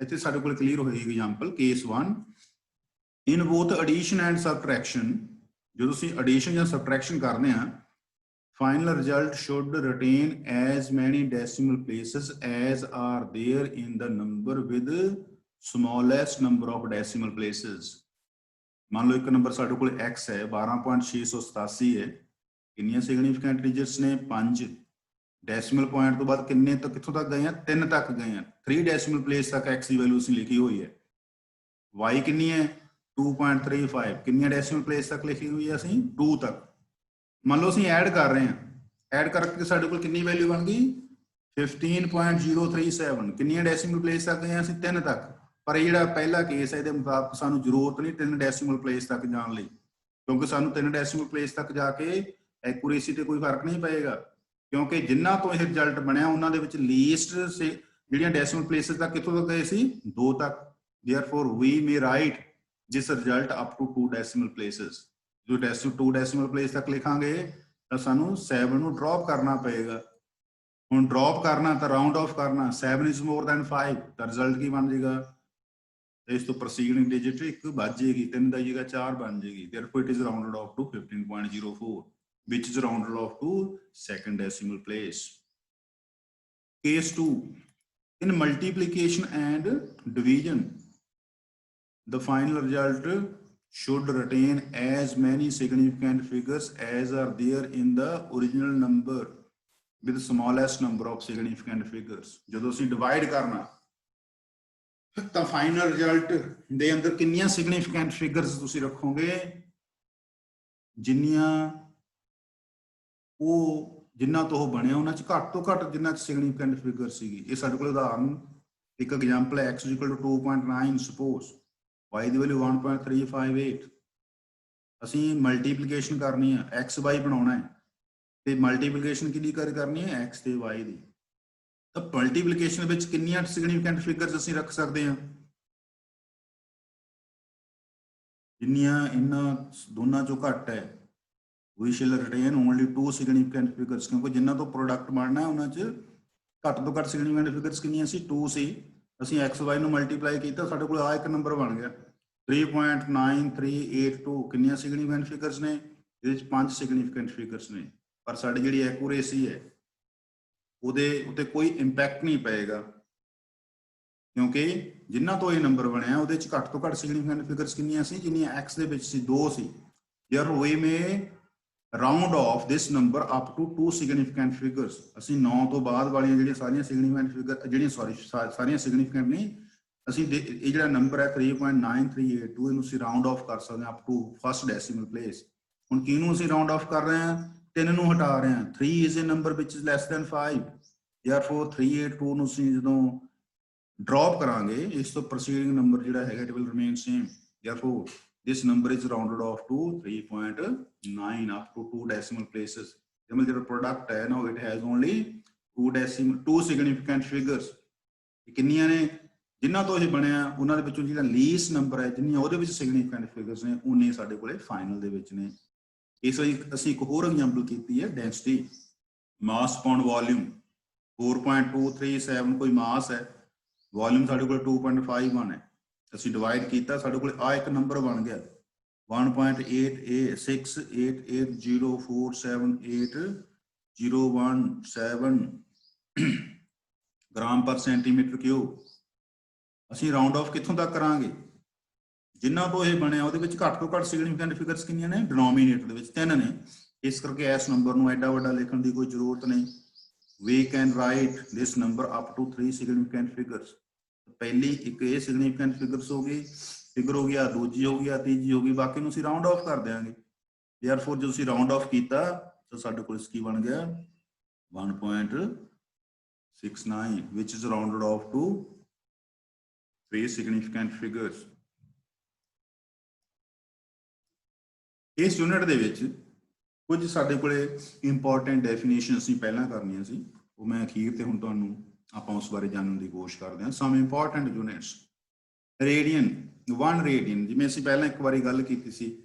ਇੱਥੇ ਸਾਡੇ ਕੋਲ ਕਲੀਅਰ ਹੋਏਗੀ example. Case 1, in both addition and subtraction, ਜਦੋਂ ਅਸੀਂ ਐਡੀਸ਼ਨ ਜਾਂ ਸਬਟਰੈਕਸ਼ਨ ਕਰਦੇ ਹਾਂ, final result should retain as many decimal places as are there in the number with smallest number of decimal places। ਮੰਨ ਲਓ ਇੱਕ ਨੰਬਰ ਸਾਡੇ ਕੋਲ x ਹੈ, 12.687 ਹੈ। ਕਿੰਨੀਆਂ ਸਿਗਨੀਫਿਕੈਂਟ ਡਿਜਿਟਸ ਨੇ? 5। ਡੈਸੀਮਲ ਪੁਆਇੰਟ ਤੋਂ ਬਾਅਦ ਕਿੰਨੇ ਤੱਕ, ਕਿੱਥੋਂ ਤੱਕ ਗਏ ਆ? 3 ਤੱਕ ਗਏ ਆ। 3 ਡੈਸੀਮਲ ਪਲੇਸ ਤੱਕ x ਦੀ ਵੈਲਿਊ ਅਸੀਂ ਲਿਖੀ ਹੋਈ ਹੈ। y ਕਿੰਨੀ ਹੈ? 2.35। ਕਿੰਨੀਆਂ ਡੈਸੀਮਲ ਪਲੇਸ ਤੱਕ ਲਿਖੀ ਹੋਈ ਹੈ ਅਸੀਂ? 2 ਤੱਕ। ਮੰਨ ਲਓ ਅਸੀਂ ਐਡ ਕਰ ਰਹੇ ਹਾਂ, ਐਡ ਕਰਕੇ ਸਾਡੇ ਕੋਲ ਕਿੰਨੀ ਵੈਲਿਊ ਬਣ ਗਈ? 15.037। ਕਿੰਨੀਆਂ ਡੈਸੀਮਲ ਪਲੇਸ ਤੱਕ ਗਏ ਅਸੀਂ? 3 ਤੱਕ। ਪਰ ਇਹ ਜਿਹੜਾ ਪਹਿਲਾ ਕੇਸ ਹੈ ਇਹਦੇ ਮੁਤਾਬਕ ਸਾਨੂੰ ਜ਼ਰੂਰਤ ਨਹੀਂ 3 ਡੈਸੀਮਲ ਪਲੇਸ ਤੱਕ ਜਾਣ ਲਈ, ਕਿਉਂਕਿ ਸਾਨੂੰ 3 ਡੈਸੀਮਲ ਪਲੇਸ ਤੱਕ ਜਾ ਕੇ ਐਕੂਰੇਸੀ ਤੇ ਕੋਈ ਫਰਕ ਨਹੀਂ ਪਏਗਾ, ਕਿਉਂਕਿ ਜਿੰਨਾ ਤੋਂ ਇਹ ਰਿਜ਼ਲਟ ਬਣਿਆ ਉਹਨਾਂ ਦੇ ਵਿੱਚ ਲੀਸਟ ਜਿਹੜੀਆਂ ਡੈਸੀਮਲ ਪਲੇਸਿਸ ਤੱਕ ਕਿੱਥੋਂ ਤੱਕ ਗਏ ਸੀ? 2 ਤੱਕ। Therefore we may write this result up to 2 decimal places। ਜੋ 2 ਡੈਸੀਮਲ ਪਲੇਸ ਤੱਕ ਲਿਖਾਂਗੇ ਤਾਂ ਸਾਨੂੰ 7 ਨੂੰ ਡ੍ਰੌਪ ਕਰਨਾ ਪਏਗਾ। ਹੁਣ ਡ੍ਰੌਪ ਕਰਨਾ ਤਾਂ ਰਾਉਂਡ ਆਫ ਕਰਨਾ, 7 is more than 5, ਤਾਂ ਰਿਜ਼ਲਟ ਕੀ ਬਣ ਜਾਏਗਾ? ਇਸ ਤੋਂ ਪ੍ਰੋਸੀਡਿੰਗ ਡਿਜਿਟ 1 ਵੱਜ ਜਾਏਗੀ, 3 ਦੀ ਜਗ੍ਹਾ 4 ਬਣ ਜਾਏਗੀ। Therefore it is rounded off to 15.04, which is rounded off to second decimal place। Case 2, in multiplication and division, the final result should retain as many significant figures as are there in the original number with smallest number of significant figures। ਜਦੋਂ ਅਸੀਂ ਡਿਵਾਈਡ ਕਰਨਾ ਤਾਂ ਫਾਈਨਲ ਰਿਜ਼ਲਟ ਦੇ ਅੰਦਰ ਕਿੰਨੀਆਂ ਸਿਗਨੀਫਿਕੈਂਟ ਫਿਗਰਸ ਤੁਸੀਂ ਰੱਖੋਗੇ? ਜਿੰਨਾ ਤੋਂ ਉਹ ਬਣਿਆ ਉਹਨਾਂ 'ਚ ਘੱਟ ਤੋਂ ਘੱਟ ਜਿੰਨਾ 'ਚ ਸਿਗਨੀਫਿਕੈਂਟ ਫਿਗਰ ਸੀਗੀ। ਇਹ ਸਾਡੇ ਕੋਲ ਉਦਾਹਰਨ ਇੱਕ ਐਗਜ਼ਾਮਪਲ ਹੈ, x = 2.9 ਸਪੋਜ਼, y ਦੀ ਵੈਲਿਊ 1.358। ਅਸੀਂ ਮਲਟੀਪਲੀਕੇਸ਼ਨ ਕਰਨੀ ਹੈ, x y ਬਣਾਉਣਾ ਹੈ, ਤੇ ਮਲਟੀਪਲੀਕੇਸ਼ਨ ਕਿਹਦੀ ਕਰਨੀ ਹੈ? x ਤੇ y ਦੀ। ਤਾਂ ਮਲਟੀਪਲੀਕੇਸ਼ਨ ਵਿੱਚ ਕਿੰਨੀਆਂ ਸਿਗਨੀਫਿਕੈਂਟ ਫਿਗਰਸ ਅਸੀਂ ਰੱਖ ਸਕਦੇ ਹਾਂ? ਜਿੰਨੀਆਂ ਇਹਨਾਂ ਦੋਨਾਂ ਚੋਂ ਘੱਟ ਹੈ। we shall retain only 2 significant figures, ਕਿਉਂਕਿ ਜਿੰਨਾਂ ਤੋਂ ਪ੍ਰੋਡਕਟ ਬਣਨਾ ਉਹਨਾਂ 'ਚ ਘੱਟ ਤੋਂ ਘੱਟ ਸਿਗਨੀਫਿਕੈਂਟ ਫਿਗਰਸ ਕਿੰਨੀਆਂ ਸੀ? 2 ਸੀ। ਅਸੀਂ x y ਨੂੰ ਮਲਟੀਪਲਾਈ ਕੀਤਾ, ਸਾਡੇ ਕੋਲ ਆ ਇੱਕ ਨੰਬਰ ਬਣ ਗਿਆ 3.9382। ਕਿੰਨੀਆਂ ਸਿਗਨੀਫਿਕੈਂਟ ਫਿਗਰਸ ਨੇ? ਇਹਦੇ ਵਿੱਚ 5 ਸਿਗਨੀਫਿਕੈਂਟ ਫਿਗਰਸ ਨੇ, ਪਰ ਸਾਡੀ ਜਿਹੜੀ ਐਕੂਰੇਸੀ ਹੈ ਉਹਦੇ ਉੱਤੇ ਕੋਈ ਇੰਪੈਕਟ ਨਹੀਂ ਪਏਗਾ। क्योंकि जिन्ना तो ये नंबर बनया ਉਹਦੇ ਚ ਘੱਟ ਤੋਂ ਘੱਟ ਸਿਗਨੀਫੀਕੈਂਟ ਫਿਗਰਸ ਕਿੰਨੀਆਂ ਸੀ ਜਿੰਨੀਆਂ x ਦੇ ਵਿੱਚ ਸੀ 2 ਸੀ therefore we may round off this number up to 2 significant figures ਅਸੀਂ 9 ਤੋਂ ਬਾਅਦ ਵਾਲੀਆਂ ਜਿਹੜੀਆਂ ਸਾਰੀਆਂ ਸਿਗਨੀਫੀਕੈਂਟ ਫਿਗਰ ਜਿਹੜੀਆਂ ਸਾਰੀਆਂ ਸਿਗਨੀਫੀਕੈਂਟ ਨਹੀਂ ਅਸੀਂ ਇਹ ਜਿਹੜਾ ਨੰਬਰ ਹੈ 3.9382 ਇਹਨੂੰ ਅਸੀਂ ਰਾਉਂਡ ਆਫ ਕਰ ਸਕਦੇ ਹਾਂ up to first decimal place ਹੁਣ ਕਿਹਨੂੰ ਅਸੀਂ ਰਾਉਂਡ ਆਫ ਕਰ ਰਹੇ ਹਾਂ 3 ਨੂੰ ਹਟਾ ਰਹੇ ਹਾਂ 3 is a number which is less than 5 therefore 382 ਨੂੰ ਅਸੀਂ ਜਦੋਂ drop ਕਰਾਂਗੇ ਇਸ ਤੋਂ preceding number ਜਿਹੜਾ ਹੈਗਾ it will remain same therefore this number is rounded off to 3.9 up to 2 decimal places ਜਿਵੇਂ ਜਿਹੜਾ product ਹੈ now it has only 2 significant figures ਕਿੰਨੀਆਂ ਨੇ ਜਿਨ੍ਹਾਂ ਤੋਂ ਇਹ ਬਣਿਆ ਉਹਨਾਂ ਦੇ ਵਿੱਚੋਂ ਜਿਹੜਾ ਲੀਸਟ ਨੰਬਰ ਹੈ ਜਿੰਨੀਆਂ ਉਹਦੇ ਵਿੱਚ ਸਿਗਨੀਫੀਕੈਂਟ ਫਿਗਰਸ ਨੇ ਉਨੇ ਸਾਡੇ ਕੋਲੇ ਫਾਈਨਲ ਦੇ ਵਿੱਚ ਨੇ ਇਸ ਲਈ ਅਸੀਂ ਇੱਕ ਹੋਰ ਐਗਜ਼ਾਮਪਲ ਕੀਤੀ ਹੈ ਡੈਂਸਿਟੀ ਮਾਸ ਅਪਨ ਵੋਲਿਊਮ 4.237 ਕੋਈ ਮਾਸ ਹੈ ਵੋਲਿਊਮ ਸਾਡੇ ਕੋਲ 2.51 ਹੈ ਅਸੀਂ ਡਿਵਾਈਡ ਕੀਤਾ ਸਾਡੇ ਕੋਲ ਆ ਇੱਕ ਨੰਬਰ ਬਣ ਗਿਆ 1.8868047801 ਗ੍ਰਾਮ ਪਰ ਸੈਂਟੀਮੀਟਰ ਕਿਊਬ ਅਸੀਂ ਰਾਉਂਡ ਆਫ ਕਿੱਥੋਂ ਤੱਕ ਕਰਾਂਗੇ ਜਿੰਨਾ ਤੋਂ ਇਹ ਬਣਿਆ ਉਹਦੇ ਵਿੱਚ ਘੱਟ ਤੋਂ ਘੱਟ ਸਿਗਨੀਫੀਕੈਂਟ ਫਿਗਰਸ ਕਿੰਨੀਆਂ ਨੇ ਡਿਨੋਮੀਨੇਟਰ ਦੇ ਵਿੱਚ 3 ਨੇ ਇਸ ਕਰਕੇ ਇਸ ਨੰਬਰ ਨੂੰ ਐਡਾ ਵੱਡਾ ਲਿਖਣ ਦੀ ਕੋਈ ਜ਼ਰੂਰਤ ਨਹੀਂ we can write this number up to 3 significant figures ਪਹਿਲੀ ਇੱਕ ਇਹ ਸਿਗਨੀਫੀਕੈਂਟ ਫਿਗਰਸ ਹੋ ਗਈ ਫਿਗਰ ਹੋ ਗਿਆ ਦੂਜੀ ਹੋ ਗਿਆ ਤੀਜੀ ਹੋ ਗਈ ਬਾਕੀ ਨੂੰ ਅਸੀਂ ਰਾਉਂਡ ਆਫ ਕਰ ਦਿਆਂਗੇ therefore ਜਦੋਂ ਅਸੀਂ ਰਾਉਂਡ ਆਫ ਕੀਤਾ ਤਾਂ ਸਾਡੇ ਕੋਲ ਕੀ ਬਣ ਗਿਆ 1.69 which is rounded off to 3 significant figures ਇਸ ਯੂਨਿਟ ਦੇ ਵਿੱਚ ਕੁਝ ਸਾਡੇ ਕੋਲੇ ਇੰਪੋਰਟੈਂਟ ਡੈਫੀਨੇਸ਼ਨ ਅਸੀਂ ਪਹਿਲਾਂ ਕਰਨੀਆਂ ਸੀ ਉਹ ਮੈਂ ਅਖੀਰ ਤੇ ਹੁਣ ਤੁਹਾਨੂੰ ਆਪਾਂ ਉਸ ਬਾਰੇ ਜਾਣਨ ਦੀ ਕੋਸ਼ਿਸ਼ ਕਰਦੇ ਹਾਂ ਸਮ ਇੰਪੋਰਟੈਂਟ ਯੂਨਿਟਸ ਰੇਡੀਅਨ 1 ਰੇਡੀਅਨ ਜਿਵੇਂ ਅਸੀਂ ਪਹਿਲਾਂ ਇੱਕ ਵਾਰੀ ਗੱਲ ਕੀਤੀ ਸੀ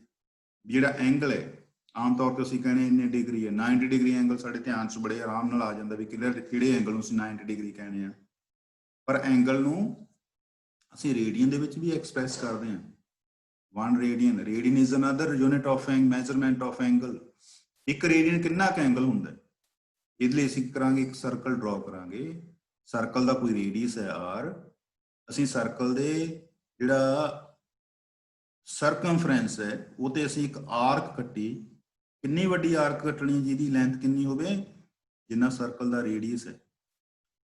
ਜਿਹੜਾ ਐਂਗਲ ਹੈ ਆਮ ਤੌਰ ਤੇ ਅਸੀਂ ਕਹਿੰਦੇ ਇੰਨੇ ਡਿਗਰੀ ਹੈ 90 ਡਿਗਰੀ ਐਂਗਲ ਸਾਡੇ ਧਿਆਨ 'ਚ ਬੜੇ ਆਰਾਮ ਨਾਲ ਆ ਜਾਂਦਾ ਵੀ ਕਿਹੜੇ ਐਂਗਲ ਨੂੰ ਅਸੀਂ 90 ਡਿਗਰੀ ਕਹਿੰਦੇ ਆ ਪਰ ਐਂਗਲ ਨੂੰ ਅਸੀਂ ਰੇਡੀਅਨ ਦੇ ਵਿੱਚ ਵੀ ਐਕਸਪ੍ਰੈਸ ਕਰਦੇ ਹਾਂ 1 radian. Radian is another unit of measurement of angle. ਇੱਕ radian ਕਿੰਨਾ ਕੁ ਐਂਗਲ ਹੁੰਦਾ ਹੈ ਇਹਦੇ ਲਈ ਅਸੀਂ ਕਰਾਂਗੇ ਇੱਕ ਸਰਕਲ ਡਰਾ ਕਰਾਂਗੇ ਸਰਕਲ ਦਾ ਕੋਈ ਰੇਡੀਅਸ ਹੈ r ਅਸੀਂ ਸਰਕਲ ਦੇ ਜਿਹੜਾ ਸਰਕਮਫਰੈਂਸ ਹੈ ਉਹ ਤੇ ਅਸੀਂ ਇੱਕ ਆਰਕ ਕੱਟੀ ਕਿੰਨੀ ਵੱਡੀ ਆਰਕ ਕੱਟਣੀ ਜਿਹਦੀ ਲੈਂਥ ਕਿੰਨੀ ਹੋਵੇ ਜਿੰਨਾ ਸਰਕਲ ਦਾ ਰੇਡੀਅਸ ਹੈ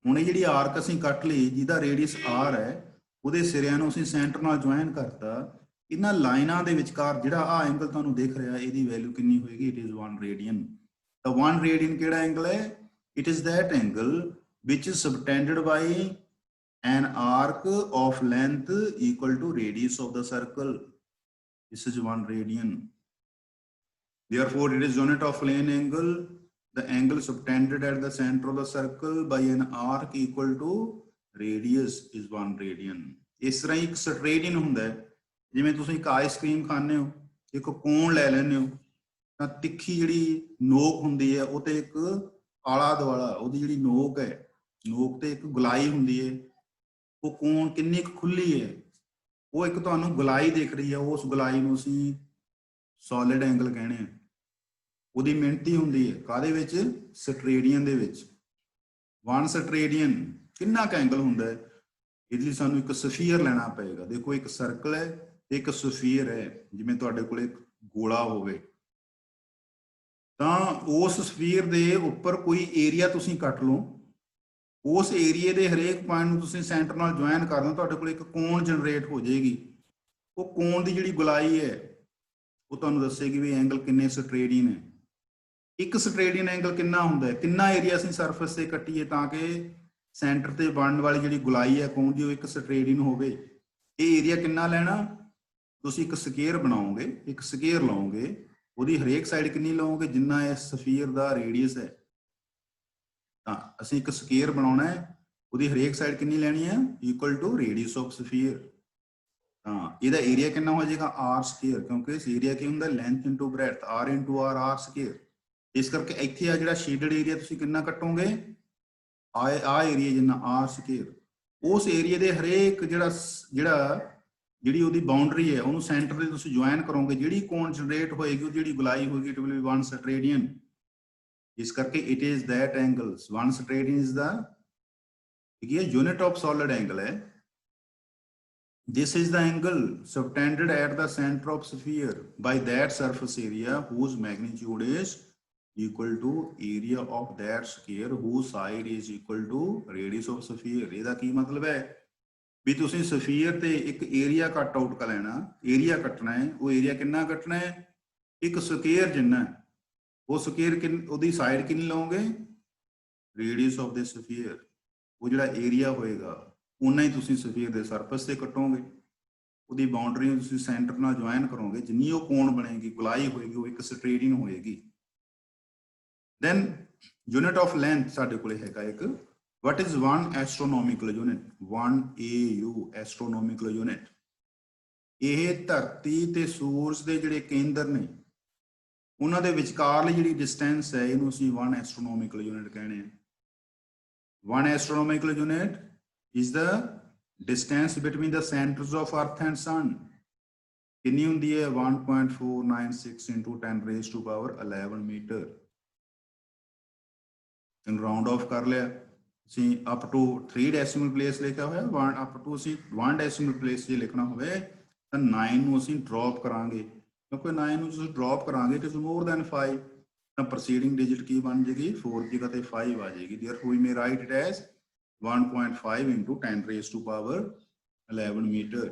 ਹੁਣ ਇਹ ਜਿਹੜੀ ਆਰਕ ਅਸੀਂ ਕੱਟ ਲਈ ਜਿਹਦਾ ਰੇਡੀਅਸ r ਹੈ ਉਹਦੇ ਸਿਰਿਆਂ ਨੂੰ ਅਸੀਂ ਸੈਂਟਰ ਨਾਲ ਜੁਆਇਨ ਕਰਤਾ ਇਹਨਾਂ ਲਾਈਨਾਂ ਦੇ ਵਿਚਕਾਰ ਜਿਹੜਾ ਆ ਐਂਗਲ ਤੁਹਾਨੂੰ ਦਿਖ ਰਿਹਾ ਇਹਦੀ ਵੈਲਿਊ ਕਿੰਨੀ ਹੋਏਗੀ ਇਟ ਇਜ਼ 1 ਰੇਡੀਅਨ ਤਾਂ 1 ਰੇਡੀਅਨ ਕਿਹੜਾ ਐਂਗਲ ਹੈ it is that angle which is subtended by an arc of length equal to radius of the circle. This is 1 radian. Therefore it is unit of plane angle, the angle subtended at the center of the circle by an arc equal to radius is 1 radian. ਇਸ ਤਰ੍ਹਾਂ ਇੱਕ ਸਟਰੇਡੀਅਨ ਹੁੰਦਾ ਹੈ ਜਿਵੇਂ ਤੁਸੀਂ ਇੱਕ ਆਈਸਕ੍ਰੀਮ ਖਾਂਦੇ ਹੋ ਇੱਕ ਕੋਨ ਲੈ ਲੈਂਦੇ ਹੋ ਤਾਂ ਤਿੱਖੀ ਜਿਹੜੀ ਨੋਕ ਹੁੰਦੀ ਹੈ ਉਹ ਤੇ ਇੱਕ ਆਲਾ ਦੁਆਲਾ ਉਹਦੀ ਜਿਹੜੀ ਨੋਕ ਹੈ ਨੋਕ ਤੇ ਇੱਕ ਗੁਲਾਈ ਹੁੰਦੀ ਹੈ ਉਹ ਕੋਨ ਕਿੰਨੀ ਕੁ ਖੁੱਲੀ ਹੈ ਉਹ ਇੱਕ ਤੁਹਾਨੂੰ ਗੁਲਾਈ ਦਿਖ ਰਹੀ ਹੈ ਉਸ ਗੁਲਾਈ ਨੂੰ ਅਸੀਂ ਸੋਲਿਡ ਐਂਗਲ ਕਹਿੰਦੇ ਆ ਉਹਦੀ ਮਿਣਤੀ ਹੁੰਦੀ ਹੈ ਕਾਹਦੇ ਵਿੱਚ ਸਟਰੇਡੀਅਨ ਦੇ ਵਿੱਚ 1 ਸਟਰੇਡੀਅਨ ਕਿੰਨਾ ਕੁ ਐਂਗਲ ਹੁੰਦਾ ਹੈ ਇਹਦੇ ਲਈ ਸਾਨੂੰ ਇੱਕ ਸਫੀਅਰ ਲੈਣਾ ਪਏਗਾ ਦੇਖੋ ਇੱਕ ਸਰਕਲ ਹੈ ਇੱਕ ਸਫੀਅਰ ਹੈ ਜਿਵੇਂ ਤੁਹਾਡੇ ਕੋਲ ਇੱਕ ਗੋਲਾ ਹੋਵੇ ਤਾਂ ਉਸ ਸਫੀਅਰ ਦੇ ਉੱਪਰ ਕੋਈ ਏਰੀਆ ਤੁਸੀਂ ਕੱਟ ਲਓ ਉਸ ਏਰੀਏ ਦੇ ਹਰੇਕ ਪੁਆਇੰਟ ਨੂੰ ਤੁਸੀਂ ਸੈਂਟਰ ਨਾਲ ਜੁਆਇਨ ਕਰ ਦਿਓ ਤੁਹਾਡੇ ਕੋਲ ਇੱਕ ਕੋਨ ਜਨਰੇਟ ਹੋ ਜਾਏਗੀ ਉਹ ਕੋਨ ਦੀ ਜਿਹੜੀ ਗੁਲਾਈ ਹੈ ਉਹ ਤੁਹਾਨੂੰ ਦੱਸੇਗੀ ਵੀ ਐਂਗਲ ਕਿੰਨੇ ਸਟਰੇਡੀਅਨ ਹੈ ਇੱਕ ਸਟਰੇਡੀਅਨ ਐਂਗਲ ਕਿੰਨਾ ਹੁੰਦਾ ਹੈ ਕਿੰਨਾ ਏਰੀਆ ਅਸੀਂ ਸਰਫੇਸ ਤੇ ਕੱਟੀਏ ਤਾਂ ਕਿ ਸੈਂਟਰ ਤੇ ਬਣਨ ਵਾਲੀ ਜਿਹੜੀ ਗੁਲਾਈ ਹੈ ਕੋਨ ਦੀ ਉਹ ਇੱਕ ਸਟਰੇਡੀਅਨ ਹੋਵੇ ਇਹ ਏਰੀਆ ਕਿੰਨਾ ਲੈਣਾ ਤੁਸੀਂ ਇੱਕ ਸਕੁਅਰ ਬਣਾਓਗੇ ਇੱਕ ਸਕੁਅਰ ਲਾਓਗੇ ਉਹਦੀ ਹਰੇਕ ਸਾਈਡ ਕਿੰਨੀ ਲਾਓਗੇ ਜਿੰਨਾ ਇਸ ਸਫੀਅਰ ਦਾ ਰੇਡੀਅਸ ਹੈ ਤਾਂ ਅਸੀਂ ਇੱਕ ਸਕੁਅਰ ਬਣਾਉਣਾ ਹੈ ਉਹਦੀ ਹਰੇਕ ਸਾਈਡ ਕਿੰਨੀ ਲੈਣੀ ਹੈ equal to radius of sphere ਤਾਂ ਇਹਦਾ ਏਰੀਆ ਕਿੰਨਾ ਹੋ ਜਾਏਗਾ r ਸਕੁਅਰ ਕਿਉਂਕਿ ਇਸ ਏਰੀਆ ਕੀ ਹੁੰਦਾ length into breadth r into r square ਇਸ ਕਰਕੇ ਇੱਥੇ ਆ ਜਿਹੜਾ ਸ਼ੇਡਡ ਏਰੀਆ ਤੁਸੀਂ ਕਿੰਨਾ ਕੱਟੋਗੇ ਆ ਏਰੀਆ ਜਿੰਨਾ r ਸਕੁਅਰ ਉਸ ਏਰੀਆ ਦੇ ਹਰੇਕ ਜਿਹੜੀ ਉਹਦੀ ਬਾਉਂਡਰੀ ਹੈ ਉਹਨੂੰ ਸੈਂਟਰ ਦੇ ਤੁਸੀਂ ਜੁਆਇਨ ਕਰੋਗੇ ਜਿਹੜੀ ਕੋਨ ਜਨਰੇਟ ਹੋਏਗੀ ਉਹ ਜਿਹੜੀ ਗੁਲਾਈ ਹੋਏਗੀ ਇਟ ਵਿਲ ਬੀ 1 ਸਟਰੇਡੀਅਨ ਇਸ ਕਰਕੇ it is that angle 1 steradian is the ਇਹ ਯੂਨਿਟ ਆਫ ਸੋਲਿਡ ਐਂਗਲ ਹੈ This is the angle subtended at the center of sphere by that surface area whose magnitude is equal to area of that sphere whose side is equal to radius of sphere। ਇਹਦਾ ਕੀ ਮਤਲਬ ਹੈ ਵੀ ਤੁਸੀਂ ਸਫੀਅਰ ਤੇ ਇੱਕ ਏਰੀਆ ਕੱਟ ਆਊਟ ਕਰ ਲੈਣਾ, ਏਰੀਆ ਕੱਟਣਾ ਹੈ, ਉਹ ਏਰੀਆ ਕਿੰਨਾ ਕੱਟਣਾ ਹੈ, ਇੱਕ ਸਕੁਅਰ ਜਿੰਨਾ, ਉਹ ਸਕੁਅਰ ਉਹਦੀ ਸਾਈਡ ਕਿੰਨੀ ਲਓਗੇ, ਰੇਡੀਅਸ ਆਫ ਦ ਸਫੀਅਰ, ਉਹ ਜਿਹੜਾ ਏਰੀਆ ਹੋਏਗਾ ਉਨਾ ਹੀ ਤੁਸੀਂ ਸਫੀਅਰ ਦੇ ਸਰਫੇਸ ਤੇ ਕੱਟੋਗੇ, ਉਹਦੀ ਬਾਉਂਡਰੀ ਨੂੰ ਤੁਸੀਂ ਸੈਂਟਰ ਨਾਲ ਜੁਆਇਨ ਕਰੋਗੇ, ਜਿੰਨੀ ਉਹ ਕੋਣ ਬਣੇਗੀ, ਗੁਲਾਈ ਹੋਏਗੀ, ਉਹ ਇੱਕ ਸਟ੍ਰੇਟਿੰਗ ਹੋਏਗੀ। ਦੈਨ ਯੂਨਿਟ ਆਫ ਲੈਂਥ ਸਾਡੇ ਕੋਲੇ ਹੈਗਾ ਇੱਕ, what is one astronomical unit, 1 AU astronomical unit। ਇਹ ਧਰਤੀ ਤੇ ਸੂਰਜ ਦੇ ਜਿਹੜੇ ਕੇਂਦਰ ਨੇ ਉਹਨਾਂ ਦੇ ਵਿਚਕਾਰਲੀ ਜਿਹੜੀ ਡਿਸਟੈਂਸ ਹੈ ਇਹਨੂੰ ਅਸੀਂ 1 astronomical unit ਕਹਿੰਦੇ ਆ। 1 astronomical unit is the distance between the centers of earth and sun। ਕਿੰਨੀ ਹੁੰਦੀ ਹੈ 1.496 into 10 raised to power 11 metre. ਇਹਨੂੰ ਰਾਉਂਡ ਆਫ ਕਰ ਲਿਆ ਅਸੀਂ, ਅਪ ਟੂ 3 ਡੈਸੀਮਲ ਪਲੇਸ ਲਿਖਿਆ ਹੋਇਆ, 1 ਅਪ ਟੂ ਅਸੀਂ 1 ਡੈਸੀਮਲ ਪਲੇਸ ਜੇ ਲਿਖਣਾ ਹੋਵੇ ਤਾਂ 9 ਨੂੰ ਅਸੀਂ ਡ੍ਰੌਪ ਕਰਾਂਗੇ, ਕਿਉਂਕਿ 9 ਨੂੰ ਤੁਸੀਂ ਡ੍ਰੌਪ ਕਰਾਂਗੇ ਇਟ ਇਜ਼ ਮੋਰ ਦੈਨ 5, ਤਾਂ ਪ੍ਰੋਸੀਡਿੰਗ ਡਿਜਿਟ ਕੀ ਬਣ ਜਾਏਗੀ 4 ਦੀ ਜਗ੍ਹਾ ਤੇ 5 ਆ ਜਾਏਗੀ। ਦੇਅਰਫੋਰ ਵੀ ਮੇ right it as 1.5 into 10 raised to power 11 meter।